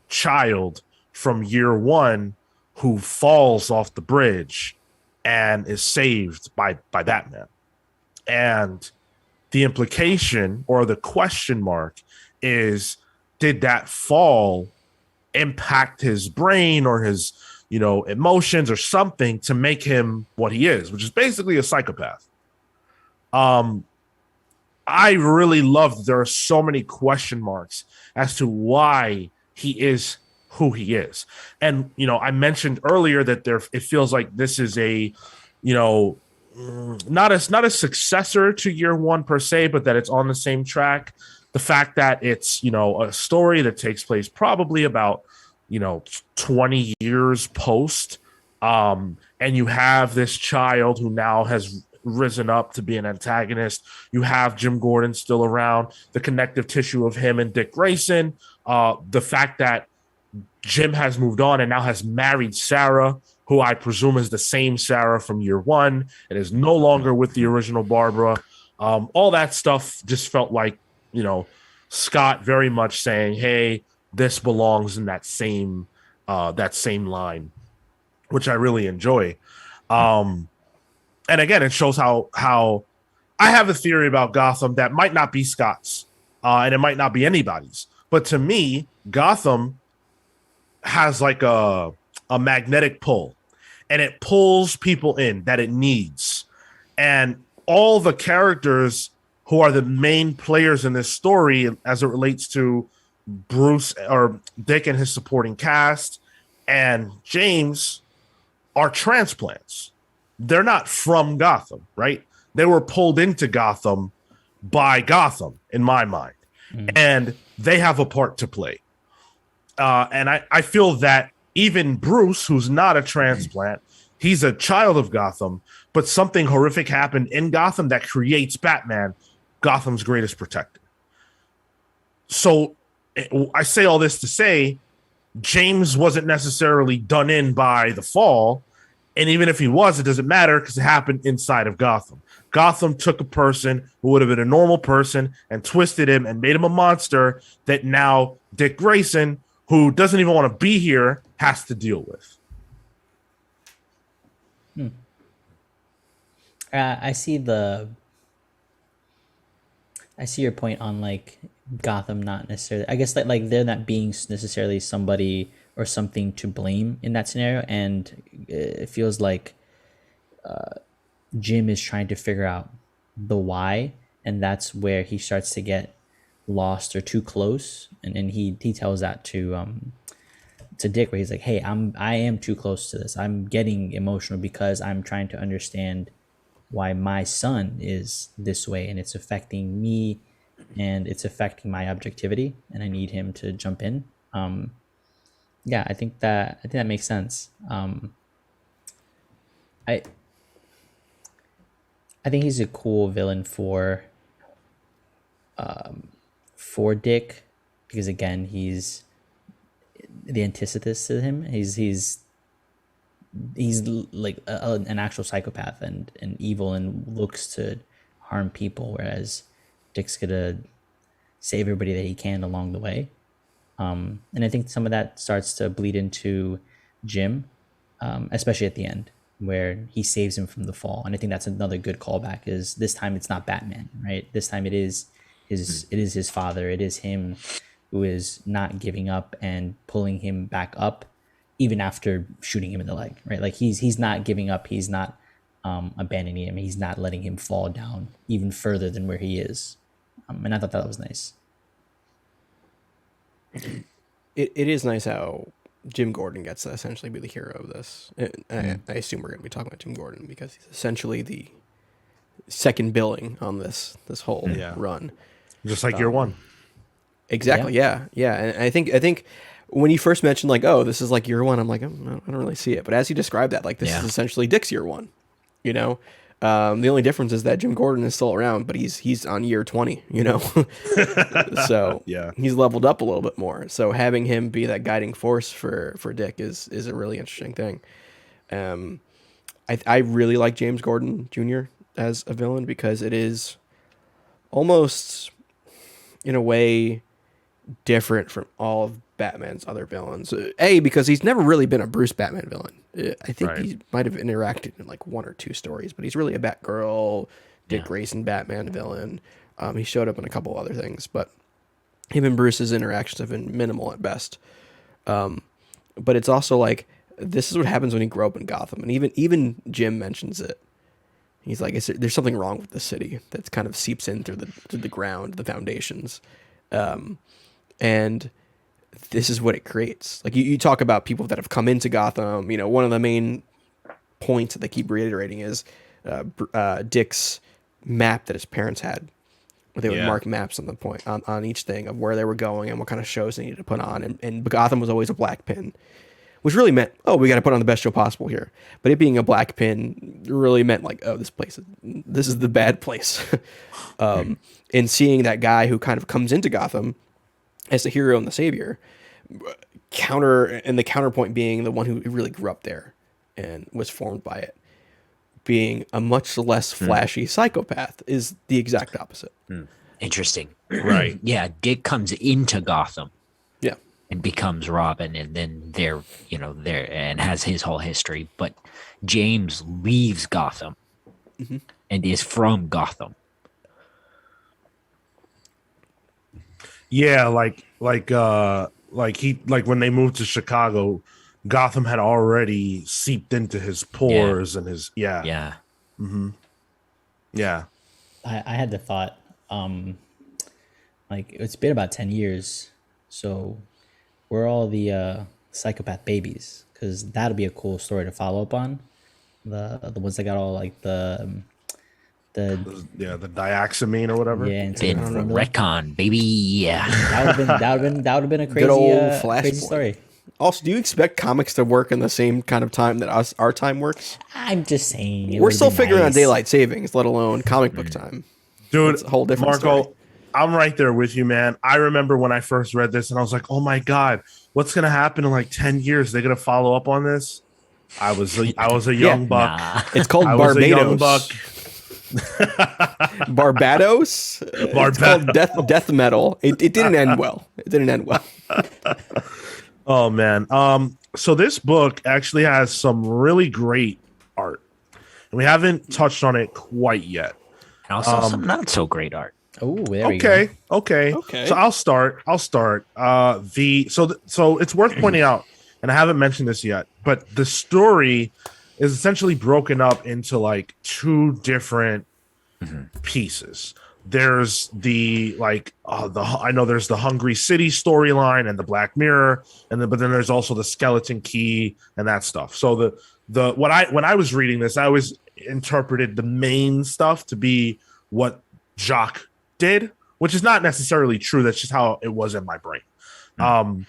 child from year one who falls off the bridge and is saved by Batman. And the implication or the question mark is, did that fall impact his brain or his, emotions or something to make him what he is, which is basically a psychopath. I really love that there are so many question marks as to why he is who he is. And, I mentioned earlier that it feels like this is a, not a successor to year one per se, but that it's on the same track. The fact that it's, a story that takes place probably about, 20 years post. And you have this child who now has risen up to be an antagonist. You have Jim Gordon still around, the connective tissue of him and Dick Grayson, the fact that Jim has moved on and now has married Sarah, who I presume is the same Sarah from year one and is no longer with the original Barbara. All that stuff just felt like, Scott very much saying, hey, this belongs in that same line, which I really enjoy. And again, it shows how I have a theory about Gotham that might not be Scott's, and it might not be anybody's. But to me, Gotham has like a magnetic pull, and it pulls people in that it needs. And all the characters who are the main players in this story as it relates to Bruce or Dick and his supporting cast and James are transplants. They're not from Gotham, right? They were pulled into Gotham by Gotham, in my mind. And they have a part to play. And I feel that even Bruce, who's not a transplant, he's a child of Gotham, but something horrific happened in Gotham that creates Batman, Gotham's greatest protector. So I say all this to say James wasn't necessarily done in by the fall. And even if he was, it doesn't matter because it happened inside of Gotham. Gotham took a person who would have been a normal person and twisted him and made him a monster that now Dick Grayson, who doesn't even want to be here, has to deal with. I see your point on like Gotham not necessarily. I guess that like they're not being necessarily somebody or something to blame in that scenario, and it feels like Jim is trying to figure out the why, and that's where he starts to get lost or too close, and he tells that to Dick, where he's like, hey, I am too close to this. I'm getting emotional because I'm trying to understand why my son is this way, and it's affecting me and it's affecting my objectivity, and I need him to jump in. Yeah, I think that makes sense. I think he's a cool villain for Dick, because again, he's the antithesis to him. He's like an actual psychopath and evil and looks to harm people, whereas Dick's gonna save everybody that he can along the way. And I think some of that starts to bleed into Jim, especially at the end where he saves him from the fall. And I think that's another good callback, is this time it's not Batman, right? This time it is his father. It is him who is not giving up and pulling him back up even after shooting him in the leg, right? Like he's not giving up. He's not abandoning him. He's not letting him fall down even further than where he is. And I thought that was nice. It is nice how Jim Gordon gets to essentially be the hero of this. I assume we're going to be talking about Jim Gordon because he's essentially the second billing on this whole run. Just like year one. Exactly. Yeah. And I think when you first mentioned like, oh, this is like year one, I'm like, I don't really see it. But as you described that, like this is essentially Dick's year one, you know? The only difference is that Jim Gordon is still around, but he's on year 20, you know? So he's leveled up a little bit more. So having him be that guiding force for Dick is a really interesting thing. I really like James Gordon Jr. as a villain because it is almost, in a way, different from all of Batman's other villains. Because he's never really been a Bruce Batman villain. I think Right. he might have interacted in like one or two stories, but he's really a Batgirl, Dick Grayson Batman villain. He showed up in a couple other things, but him and Bruce's interactions have been minimal at best. But it's also like, this is what happens when you grow up in Gotham, and even Jim mentions it. He's like, there's something wrong with the city that kind of seeps in through the ground, the foundations, and this is what it creates. Like you talk about people that have come into Gotham. One of the main points that they keep reiterating is Dick's map that his parents had. Where they would mark maps on the point on each thing of where they were going and what kind of shows they needed to put on, and Gotham was always a black pin, which really meant, we got to put on the best show possible here. But it being a black pin really meant like, this is the bad place. And seeing that guy who kind of comes into Gotham as the hero and the savior, and the counterpoint being the one who really grew up there and was formed by it, being a much less flashy psychopath, is the exact opposite. Interesting. Right. Yeah, Dick comes into Gotham Yeah. and becomes Robin, and then there and has his whole history. But James leaves Gotham and is from Gotham. Yeah, like when they moved to Chicago, Gotham had already seeped into his pores and his Yeah. yeah. I had the thought, like it's been about 10 years, so we're all the psychopath babies, because that'll be a cool story to follow up on. The ones that got all like the The dioxamine or whatever. Been retcon, baby. Yeah. that would have been a crazy, Good old crazy Flashpoint. story. Also, do you expect comics to work in the same kind of time that our time works? I'm just saying. We're still figuring out daylight savings, let alone comic book time. Dude, It's a whole different Marco, story. I'm right there with you, man. I remember when I first read this and I was like, oh my God, what's going to happen in like 10 years? They're going to follow up on this. I was a young buck. Nah. It's called I was a young Barbados. buck. Barbados. It's called death metal. It didn't end well. Oh man. So this book actually has some really great art. And we haven't touched on it quite yet. And also some not so great art. Oh, there we go. Okay. Okay. So I'll start. So it's worth pointing out, and I haven't mentioned this yet, but the story is essentially broken up into like two different pieces. There's there's the Hungry City storyline and the Black Mirror, but then there's also the Skeleton Key and that stuff. So when I was reading this, I always interpreted the main stuff to be what Jacques did, which is not necessarily true. That's just how it was in my brain. And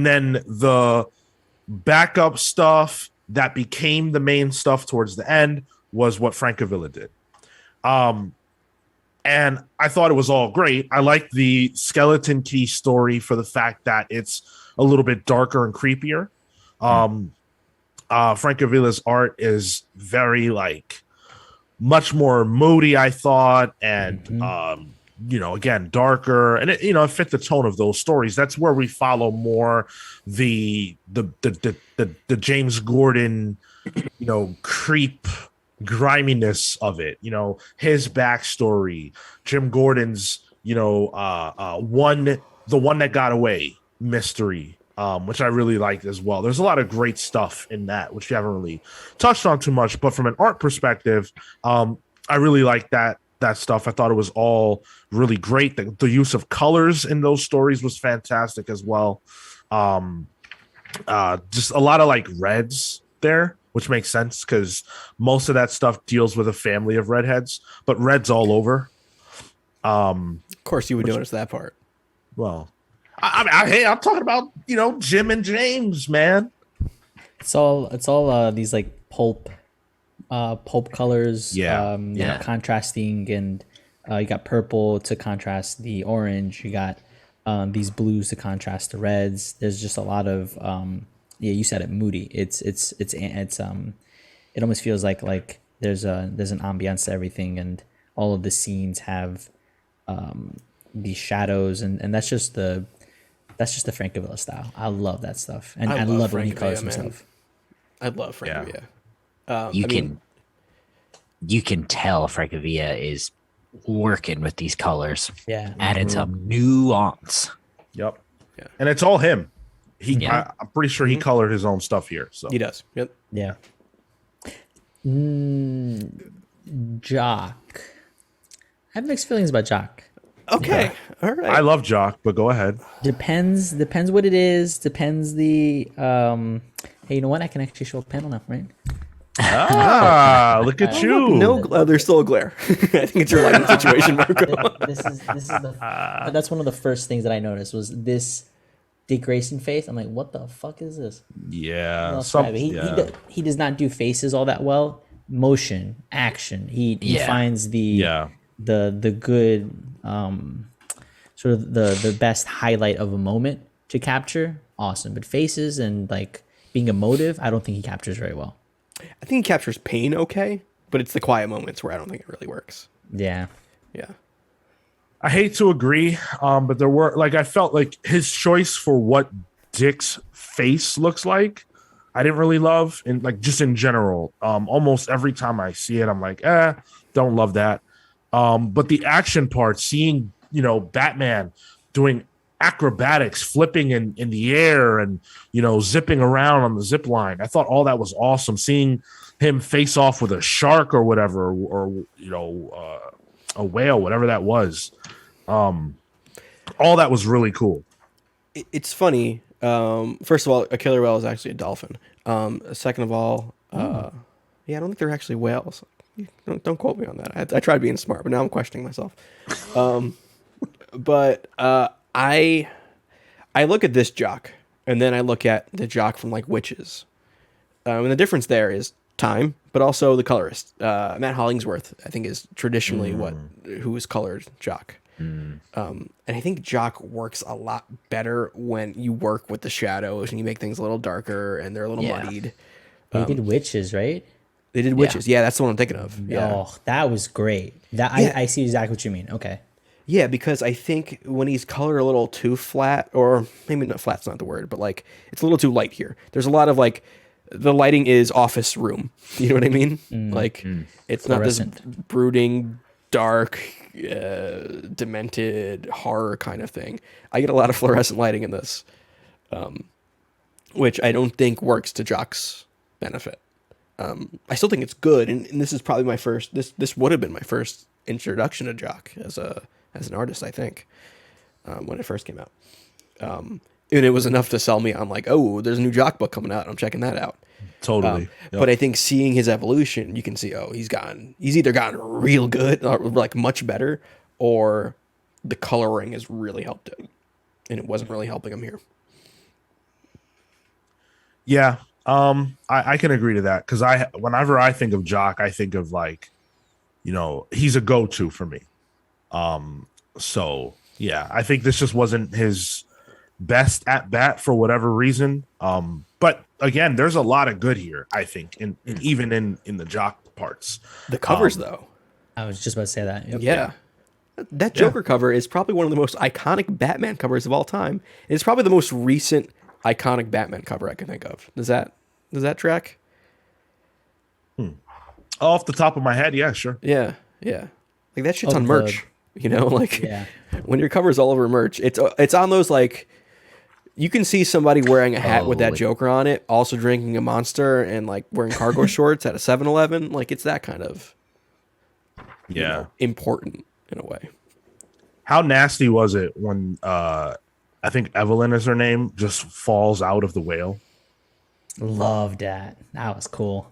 then the backup stuff that became the main stuff towards the end was what Francavilla did. And I thought it was all great. I liked the Skeleton Key story for the fact that it's a little bit darker and creepier. Francavilla's art is very much more moody, I thought, and again, darker, and it fit the tone of those stories. That's where we follow more the James Gordon, creep griminess of it. His backstory, Jim Gordon's, the one that got away mystery, which I really liked as well. There's a lot of great stuff in that, which we haven't really touched on too much, but from an art perspective, I really like that stuff. I thought it was all really great. The use of colors in those stories was fantastic as well. Just a lot of reds there, which makes sense because most of that stuff deals with a family of redheads, but reds all over. Of course, you would notice that part. Well, I'm talking about Jim and James, man. It's all these pulp colors. Yeah. Contrasting, and you got purple to contrast the orange. You got these blues to contrast the reds. There's just a lot of you said it, moody. It's it almost feels like there's an ambiance to everything, and all of the scenes have these shadows, and that's just the Francavilla style. I love that stuff, and I love when he colors himself. I love Francavilla. You can tell Francavilla is working with these colors, Yeah. adding some nuance. Yep. Yeah. And it's all him. Yeah. I'm pretty sure he colored his own stuff here. So He does. Yep. Yeah. Jock. I have mixed feelings about Jock. Okay. All right. I love Jock, but go ahead. Depends what it is. Depends the hey, you know what? I can actually show a panel now, right? Look at you. No, there's still a glare. I think it's your lighting situation, Marco. This is the but that's one of the first things that I noticed was this Dick Grayson face. I'm like, what the fuck is this? Yeah. I'll describe it. He does not do faces all that well. Motion, action. He finds the good sort of the best highlight of a moment to capture. Awesome. But faces and like being emotive, I don't think he captures very well. I think he captures pain okay, but it's the quiet moments where I don't think it really works. Yeah. Yeah. I hate to agree, but there were I felt like his choice for what Dick's face looks like, I didn't really love, and just in general. Almost every time I see it, I'm like, don't love that. But the action part, seeing Batman doing acrobatics, flipping in the air, and zipping around on the zip line, I thought all that was awesome. Seeing him face off with a shark or whatever, or a whale, whatever that was. All that was really cool. It's funny. First of all, a killer whale is actually a dolphin. Second of all, I don't think they're actually whales. Don't quote me on that. I tried being smart, but now I'm questioning myself. But I look at this Jock, and then I look at the Jock from Witches. And the difference there is time, but also the colorist. Matt Hollingsworth, I think, is traditionally who has colored Jock. And I think Jock works a lot better when you work with the shadows and you make things a little darker and they're a little muddied. They did Witches, right? They did Witches. Yeah, that's the one I'm thinking of. Yeah. Oh, that was great. I see exactly what you mean. Okay. Yeah, because I think when he's colored a little too flat, or maybe not flat's not the word, but it's a little too light here. There's a lot of the lighting is office room. You know what I mean? It's not this brooding, dark, demented horror kind of thing. I get a lot of fluorescent lighting in this, which I don't think works to Jock's benefit. I still think it's good, and this is probably my first. This would have been my first introduction to Jock as an artist, I think, when it first came out. And it was enough to sell me on oh, there's a new Jock book coming out. I'm checking that out. Totally. But I think seeing his evolution, you can see, he's either gotten real good, or much better, or the coloring has really helped him, and it wasn't really helping him here. Yeah. I can agree to that, because whenever I think of Jock, I think of he's a go-to for me. So yeah, I think this just wasn't his best at bat for whatever reason. But again, there's a lot of good here, I think, even in the Jock parts. The covers, though. I was just about to say that. Yep. Yeah. That Joker cover is probably one of the most iconic Batman covers of all time. It's probably the most recent iconic Batman cover I can think of. Does that track? Off the top of my head, yeah, sure. Yeah. That shit's on merch. When your cover's all over merch, it's on those you can see somebody wearing a hat with that Joker on it, also drinking a Monster and wearing cargo shorts at a 7-Eleven. It's that kind of important in a way. How nasty was it when I think Evelyn is her name, just falls out of the whale? Loved that. That was cool.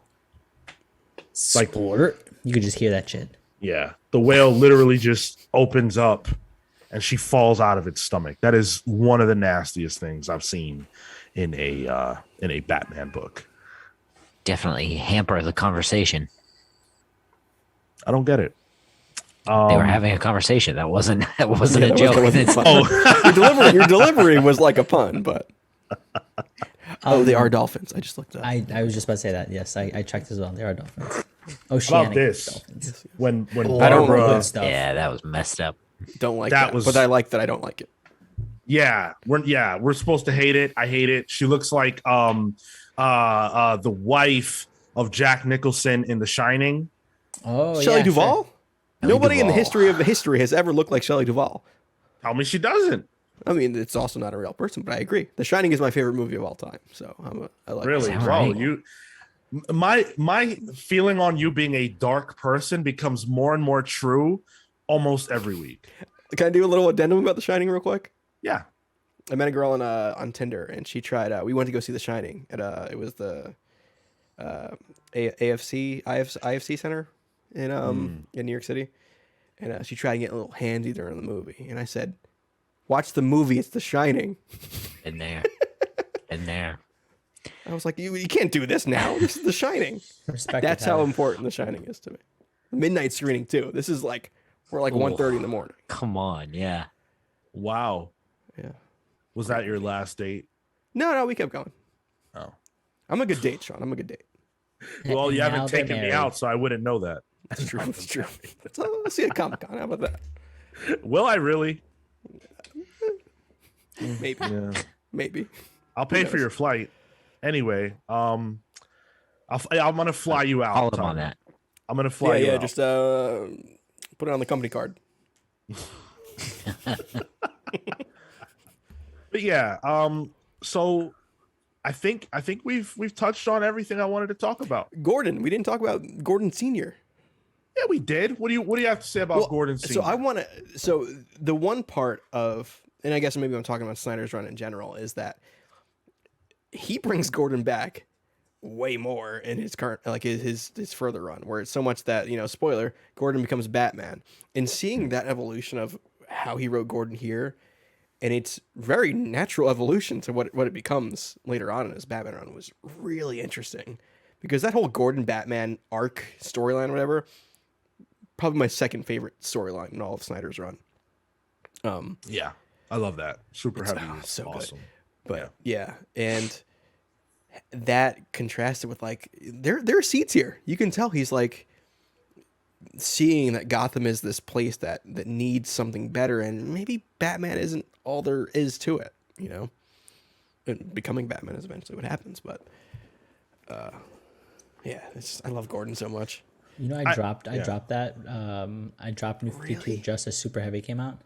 Sport. You could just hear that shit. Yeah. The whale literally just opens up and she falls out of its stomach. That is one of the nastiest things I've seen in a Batman book. Definitely hamper the conversation. I don't get it. They were having a conversation. That wasn't a joke. Your delivery was like a pun, but Oh, they are dolphins. I just looked up. I was just about to say that. Yes, I checked as well. They are dolphins. How Oceanic about this? dolphins. When I don't Barbara, like Good stuff. Yeah, that was messed up. Don't like That that, was- but I like that I don't like it. we're supposed to hate it. I hate it. She looks like the wife of Jack Nicholson in The Shining. Oh, Shelley yeah, Duvall? sure. Nobody in the Duvall. history has ever looked like Shelley Duvall. Tell me she doesn't. I mean, it's also not a real person, but I agree. The Shining is my favorite movie of all time. So I like Really? it. that Well, right? you my feeling on you being a dark person becomes more and more true almost every week. Can I do a little addendum about The Shining real quick? Yeah. I met a girl on Tinder, and she tried. We went to go see The Shining at it was the IFC Center in New York City, and she tried to get a little handsy during the movie, and I said, "Watch the movie. It's The Shining." In there. In there. I was like, "You can't do this now. This is The Shining." Respect That's to how Tyler. important The Shining is to me. Midnight screening too. This is like we're like 1:30 in the morning. Come on, yeah. Wow. Yeah. Was that your last date? No, we kept going. Oh. I'm a good date, Sean. I'm a good date. Well, And you haven't now they're taken me married. out, so I wouldn't know that. That's true. That's true. So let's see at Comic Con. How about that? Will I really? Maybe. Yeah. Maybe. I'll pay for knows? your flight. Anyway, I'm gonna fly you out. Call him Tom. on that. I'm gonna fly you out. Just put it on the company card. But yeah, so I think we've touched on everything I wanted to talk about. Gordon. We didn't talk about Gordon Senior. Yeah, we did. What do you have to say about Gordon Senior? So I want to. So the one part of, and I guess maybe I'm talking about Snyder's Run in general, is that he brings Gordon back way more in his current, like his further run, where it's so much that, spoiler, Gordon becomes Batman, and seeing that evolution of how he wrote Gordon here, and it's very natural evolution to what it becomes later on in his Batman run was really interesting, because that whole Gordon Batman arc storyline, whatever, probably my second favorite storyline in all of Snyder's run. Yeah, I love that. Super heavy. oh, is so good. awesome. But yeah, and that contrasted with like there are seeds here. You can tell he's like seeing that Gotham is this place that needs something better, and maybe Batman isn't all there is to it. And becoming Batman is eventually what happens. But yeah, I love Gordon so much. I dropped yeah. that. I dropped New 52 Really? just as Super Heavy came out,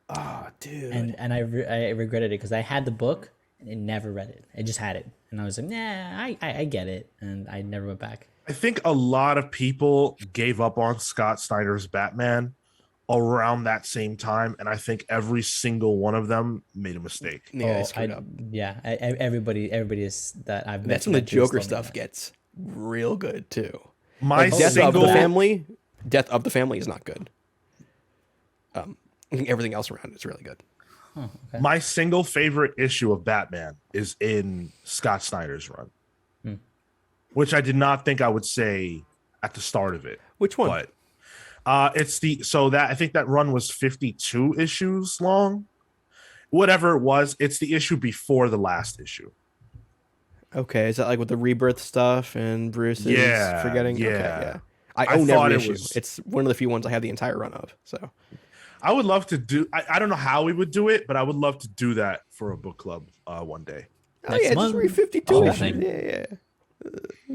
Oh, dude. and I regretted it because I had the book and never read it. I just had it, and I was like, nah, I get it, and I never went back. I think a lot of people gave up on Scott Snyder's Batman around that same time, and I think every single one of them made a mistake. Yeah, I screwed up. Everybody is that I've met. That's when the that just Joker told me stuff that. gets real good too. My Like Death of single the Family. Death of the Family is not good. I think everything else around it's really good. my single favorite issue of Batman is in Scott Snyder's run, which I did not think I would say at the start of it. Which one? But I think that run was 52 issues long. Whatever it was, it's the issue before the last issue. Okay, is that like with the rebirth stuff and Bruce is Yeah, forgetting? yeah. Okay, yeah. I I own thought every it issue. was- It's one of the few ones I have the entire run of. So I would love to do. I don't know how we would do it, but I would love to do that for a book club one day. oh Next yeah, month? just read 52 Whole issues. thing. Yeah.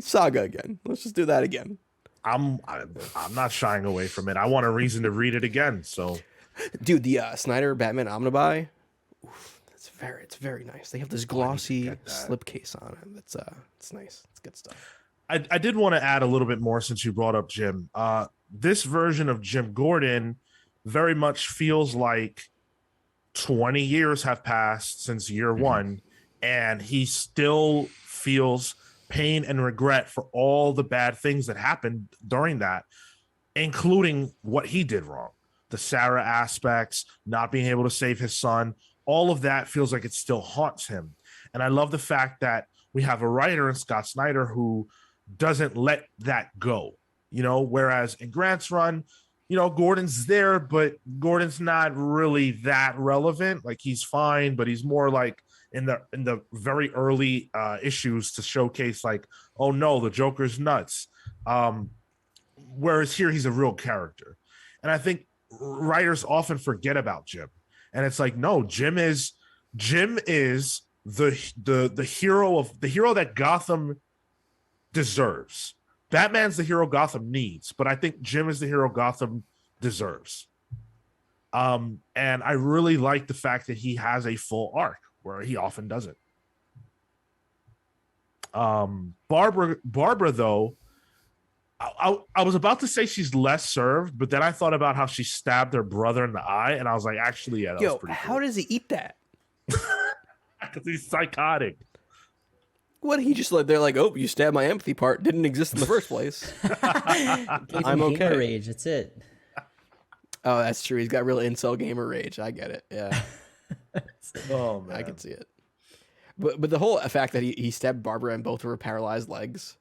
Saga again. Let's just do that again. I'm not shying away from it. I want a reason to read it again. So Dude, the Snyder Batman Omnibus. Oof, it's very nice. They have this glossy get that. slipcase on it. It's nice. It's good stuff. I did want to add a little bit more since you brought up Jim. This version of Jim Gordon very much feels like 20 years have passed since year one, and he still feels pain and regret for all the bad things that happened during that, including what he did wrong. The Sarah aspects, not being able to save his son, all of that feels like it still haunts him. And I love the fact that we have a writer in Scott Snyder who doesn't let that go, whereas in Grant's run, Gordon's there, but Gordon's not really that relevant. Like, he's fine, but he's more like in the very early issues to showcase like, oh no, the Joker's nuts. Whereas here he's a real character, and I think writers often forget about Jim, and it's like, no, Jim is the hero that Gotham deserves. Batman's the hero Gotham needs, but I think Jim is the hero Gotham deserves. And I really like the fact that he has a full arc where he often doesn't. Barbara though, I was about to say she's less served, but then I thought about how she stabbed her brother in the eye, and I was like, actually, yeah, that was pretty how cool. does he eat that? Because he's psychotic. What, he just like, they're like, oh, you stabbed my empathy part, didn't exist in the first place. Gave I'm him okay. gamer rage. That's it. Oh, that's true. He's got real incel gamer rage. I get it. Yeah, Oh man, I can see it. But the whole fact that he stabbed Barbara in both of her paralyzed legs,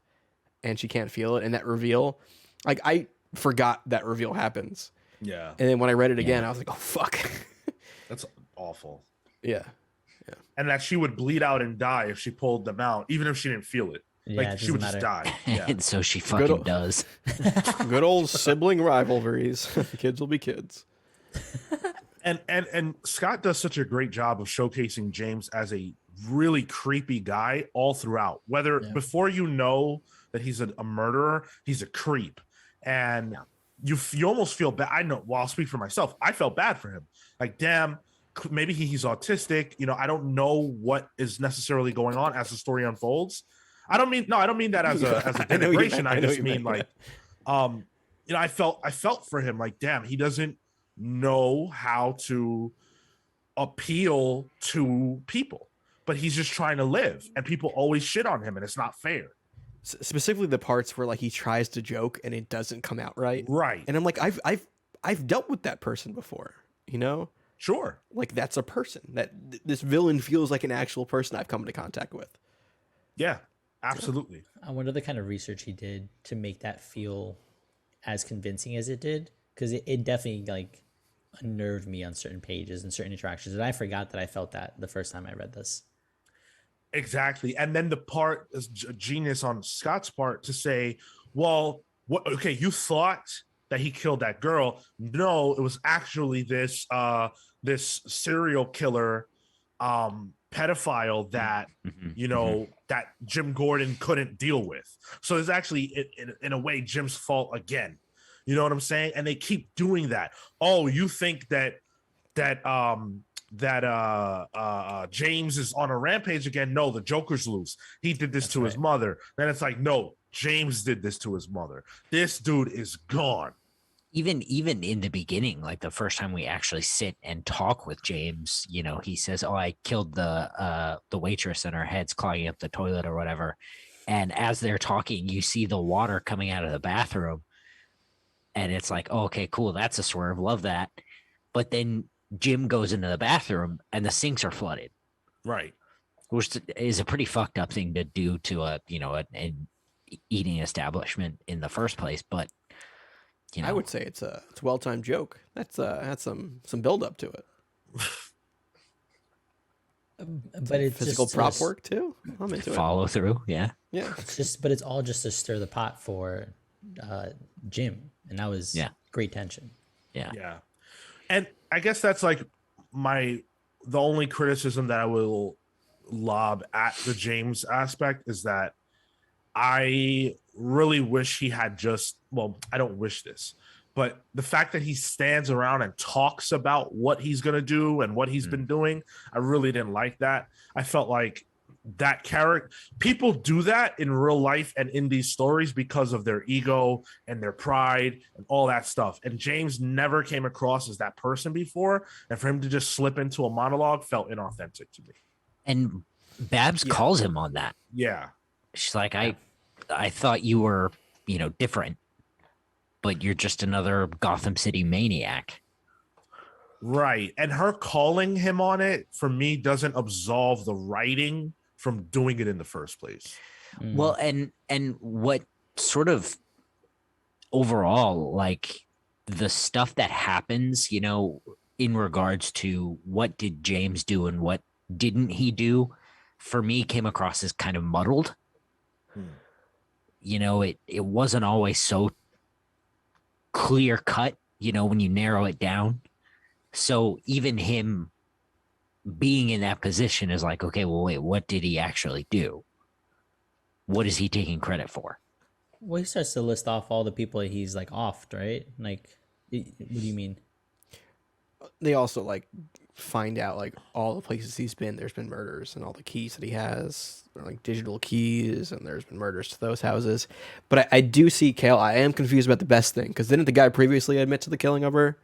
and she can't feel it, and that reveal, like I forgot that reveal happens, yeah, and then when I read it again, I was like, oh fuck. that's awful. Yeah. And that she would bleed out and die if she pulled them out, even if she didn't feel it. Yeah, Like it she would doesn't just die. Yeah. And so she fucking ol- does. Good old sibling rivalries. Kids will be kids. And Scott does such a great job of showcasing James as a really creepy guy all throughout. Whether before you know that he's a murderer, he's a creep, and you almost feel bad. I know. Well, I'll speak for myself. I felt bad for him. Like, damn, maybe he's autistic. You know, I don't know what is necessarily going on as the story unfolds. I don't mean that as a I know what you denigration. meant. I I know just what you mean meant. like, you know, I felt for him. Like, damn, he doesn't know how to appeal to people, but he's just trying to live, and people always shit on him, and it's not fair. Specifically the parts where like he tries to joke and it doesn't come out right. Right. And I'm like, I've dealt with that person before, you know? Sure. Like that's a person that this villain feels like an actual person I've come into contact with. Yeah, absolutely. I wonder the kind of research he did to make that feel as convincing as it did, because it definitely like unnerved me on certain pages and certain interactions, and I forgot that I felt that the first time I read this. Exactly. And then the part is genius on Scott's part to say, well, what, okay, you thought that he killed that girl. No, it was actually this serial killer pedophile that you know that Jim Gordon couldn't deal with. So it's actually in a way Jim's fault again. You know what I'm saying? And they keep doing that. Oh, you think that James is on a rampage again? No, the Joker's loose. He did this to his mother. Then it's like, no, James did this to his mother. This dude is gone. Even in the beginning, like the first time we actually sit and talk with James, you know, he says, "Oh, I killed the waitress and her head's clogging up the toilet or whatever." And as they're talking, you see the water coming out of the bathroom, and it's like, oh, okay, cool, that's a swerve, love that. But then Jim goes into the bathroom and the sinks are flooded, Right. which is a pretty fucked up thing to do to an eating establishment in the first place. But you know, I would say it's a well-timed joke. That's had some build up to it. But it's Physical just prop work too. I'm into it. follow through, yeah. Yeah. but it's all just to stir the pot for Jim, and that was great tension. Yeah. And I guess that's like the only criticism that I will lob at the James aspect is that I really wish he had I don't wish this, but the fact that he stands around and talks about what he's going to do and what he's been doing, I really didn't like that. I felt like that character, people do that in real life and in these stories because of their ego and their pride and all that stuff. And James never came across as that person before. And for him to just slip into a monologue felt inauthentic to me. And Babs calls him on that. Yeah. She's like, I thought you were, different, but you're just another Gotham City maniac. Right. And her calling him on it, for me, doesn't absolve the writing from doing it in the first place. Well, and what sort of overall, like the stuff that happens, in regards to what did James do and what didn't he do, for me, came across as kind of muddled. You know, it wasn't always so clear cut, you know, when you narrow it down. So even him being in that position is like, okay, well, wait, what did he actually do? What is he taking credit for? Well, he starts to list off all the people that he's like offed, right? Like, what do you mean? They also like find out like all the places he's been. There's been murders, and all the keys that he has are like digital keys, and there's been murders to those houses. But I do see Kale. I am confused about the best thing, because didn't the guy previously admit to the killing of her?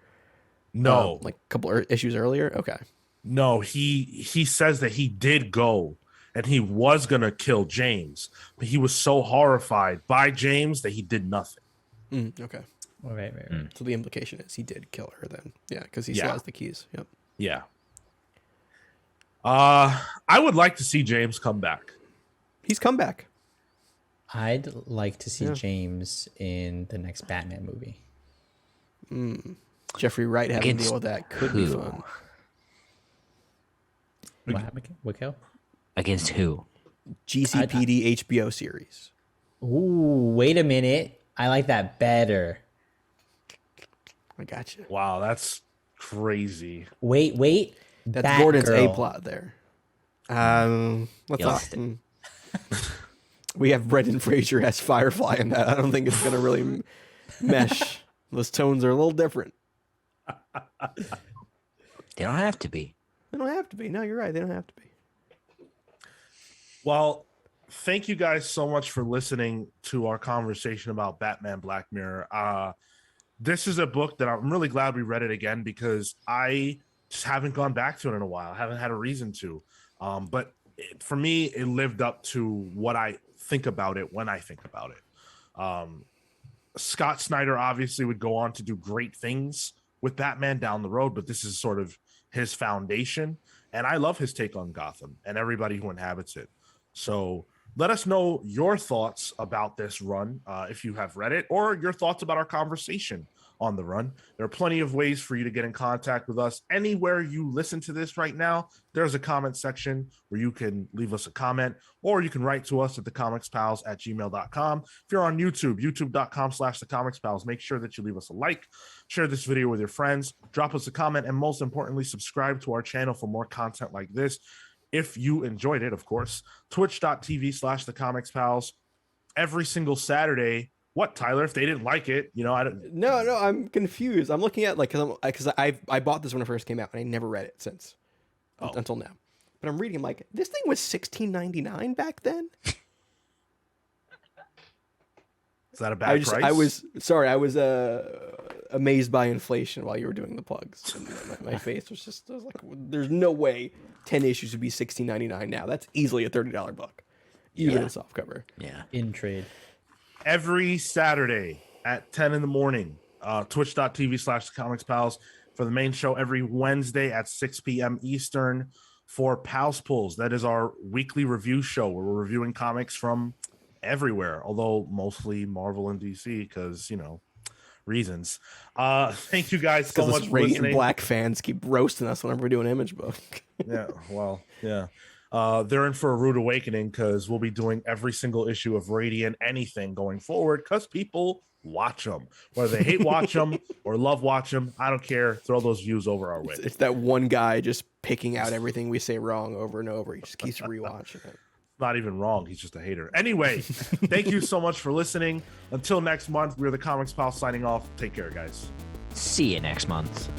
No, Like a couple issues earlier. Okay. no, he says that he did go and he was gonna kill James, but he was so horrified by James that he did nothing. Okay. Oh, right. So the implication is he did kill her then. Yeah, because he still Yeah. has the keys. Yep. Yeah. I would like to see James come back. He's come back. I'd like to see Yeah. James in the next Batman movie. Jeffrey Wright having to Against deal with that could be who? fun. What happened? What kill? Against who? GCPD HBO series. Ooh, wait a minute. I like that better. I got you. Wow, that's crazy. Wait. That's Gordon's A Batgirl. plot there. Let's Lost not. We have Brendan Fraser as Firefly in that. I don't think it's gonna really mesh. Those tones are a little different. They don't have to be. They don't have to be. No, you're right. They don't have to be. Well, thank you guys so much for listening to our conversation about Batman Black Mirror. This is a book that I'm really glad we read it again, because I just haven't gone back to it in a while. I haven't had a reason to. But for me, it lived up to what I think about it when I think about it. Scott Snyder obviously would go on to do great things with Batman down the road, but this is sort of his foundation. And I love his take on Gotham and everybody who inhabits it. So let us know your thoughts about this run, if you have read it, or your thoughts about our conversation on the run. There are plenty of ways for you to get in contact with us. Anywhere you listen to this right now, there's a comment section where you can leave us a comment, or you can write to us at thecomicspals@gmail.com. If you're on YouTube, youtube.com/thecomicspals, make sure that you leave us a like, share this video with your friends, drop us a comment, and most importantly, subscribe to our channel for more content like this. If you enjoyed it, of course, twitch.tv/thecomicspals every single Saturday. What, Tyler? If they didn't like it, you know, I don't. No, I'm confused. I'm looking at like because I bought this when it first came out and I never read it since until now. But I'm reading. I'm like, this thing was $16.99 back then. Is that a bad price? I was sorry. I was amazed by inflation while you were doing the plugs. And my face was just. I was like, there's no way 10 issues would be $16.99 now. That's easily a $30 book, even in softcover. Yeah. In trade. every Saturday at 10 in the morning, twitch.tv/comicspals for the main show, every Wednesday at 6 p.m. Eastern for Pals Pulls. That is our weekly review show where we're reviewing comics from everywhere, although mostly Marvel and DC because, you know, reasons. Thank you guys so Because much us for Radiant listening. Black fans keep roasting us whenever we do an image book. Yeah, well, yeah. They're in for a rude awakening because we'll be doing every single issue of Radiant anything going forward because people watch them. Whether they hate watch them or love watch them, I don't care. Throw those views over our way. It's that one guy just picking out everything we say wrong over and over. He just keeps rewatching it. Not even wrong. He's just a hater. Anyway, thank you so much for listening. Until next month, we're the Comics Pal signing off. Take care, guys. See you next month.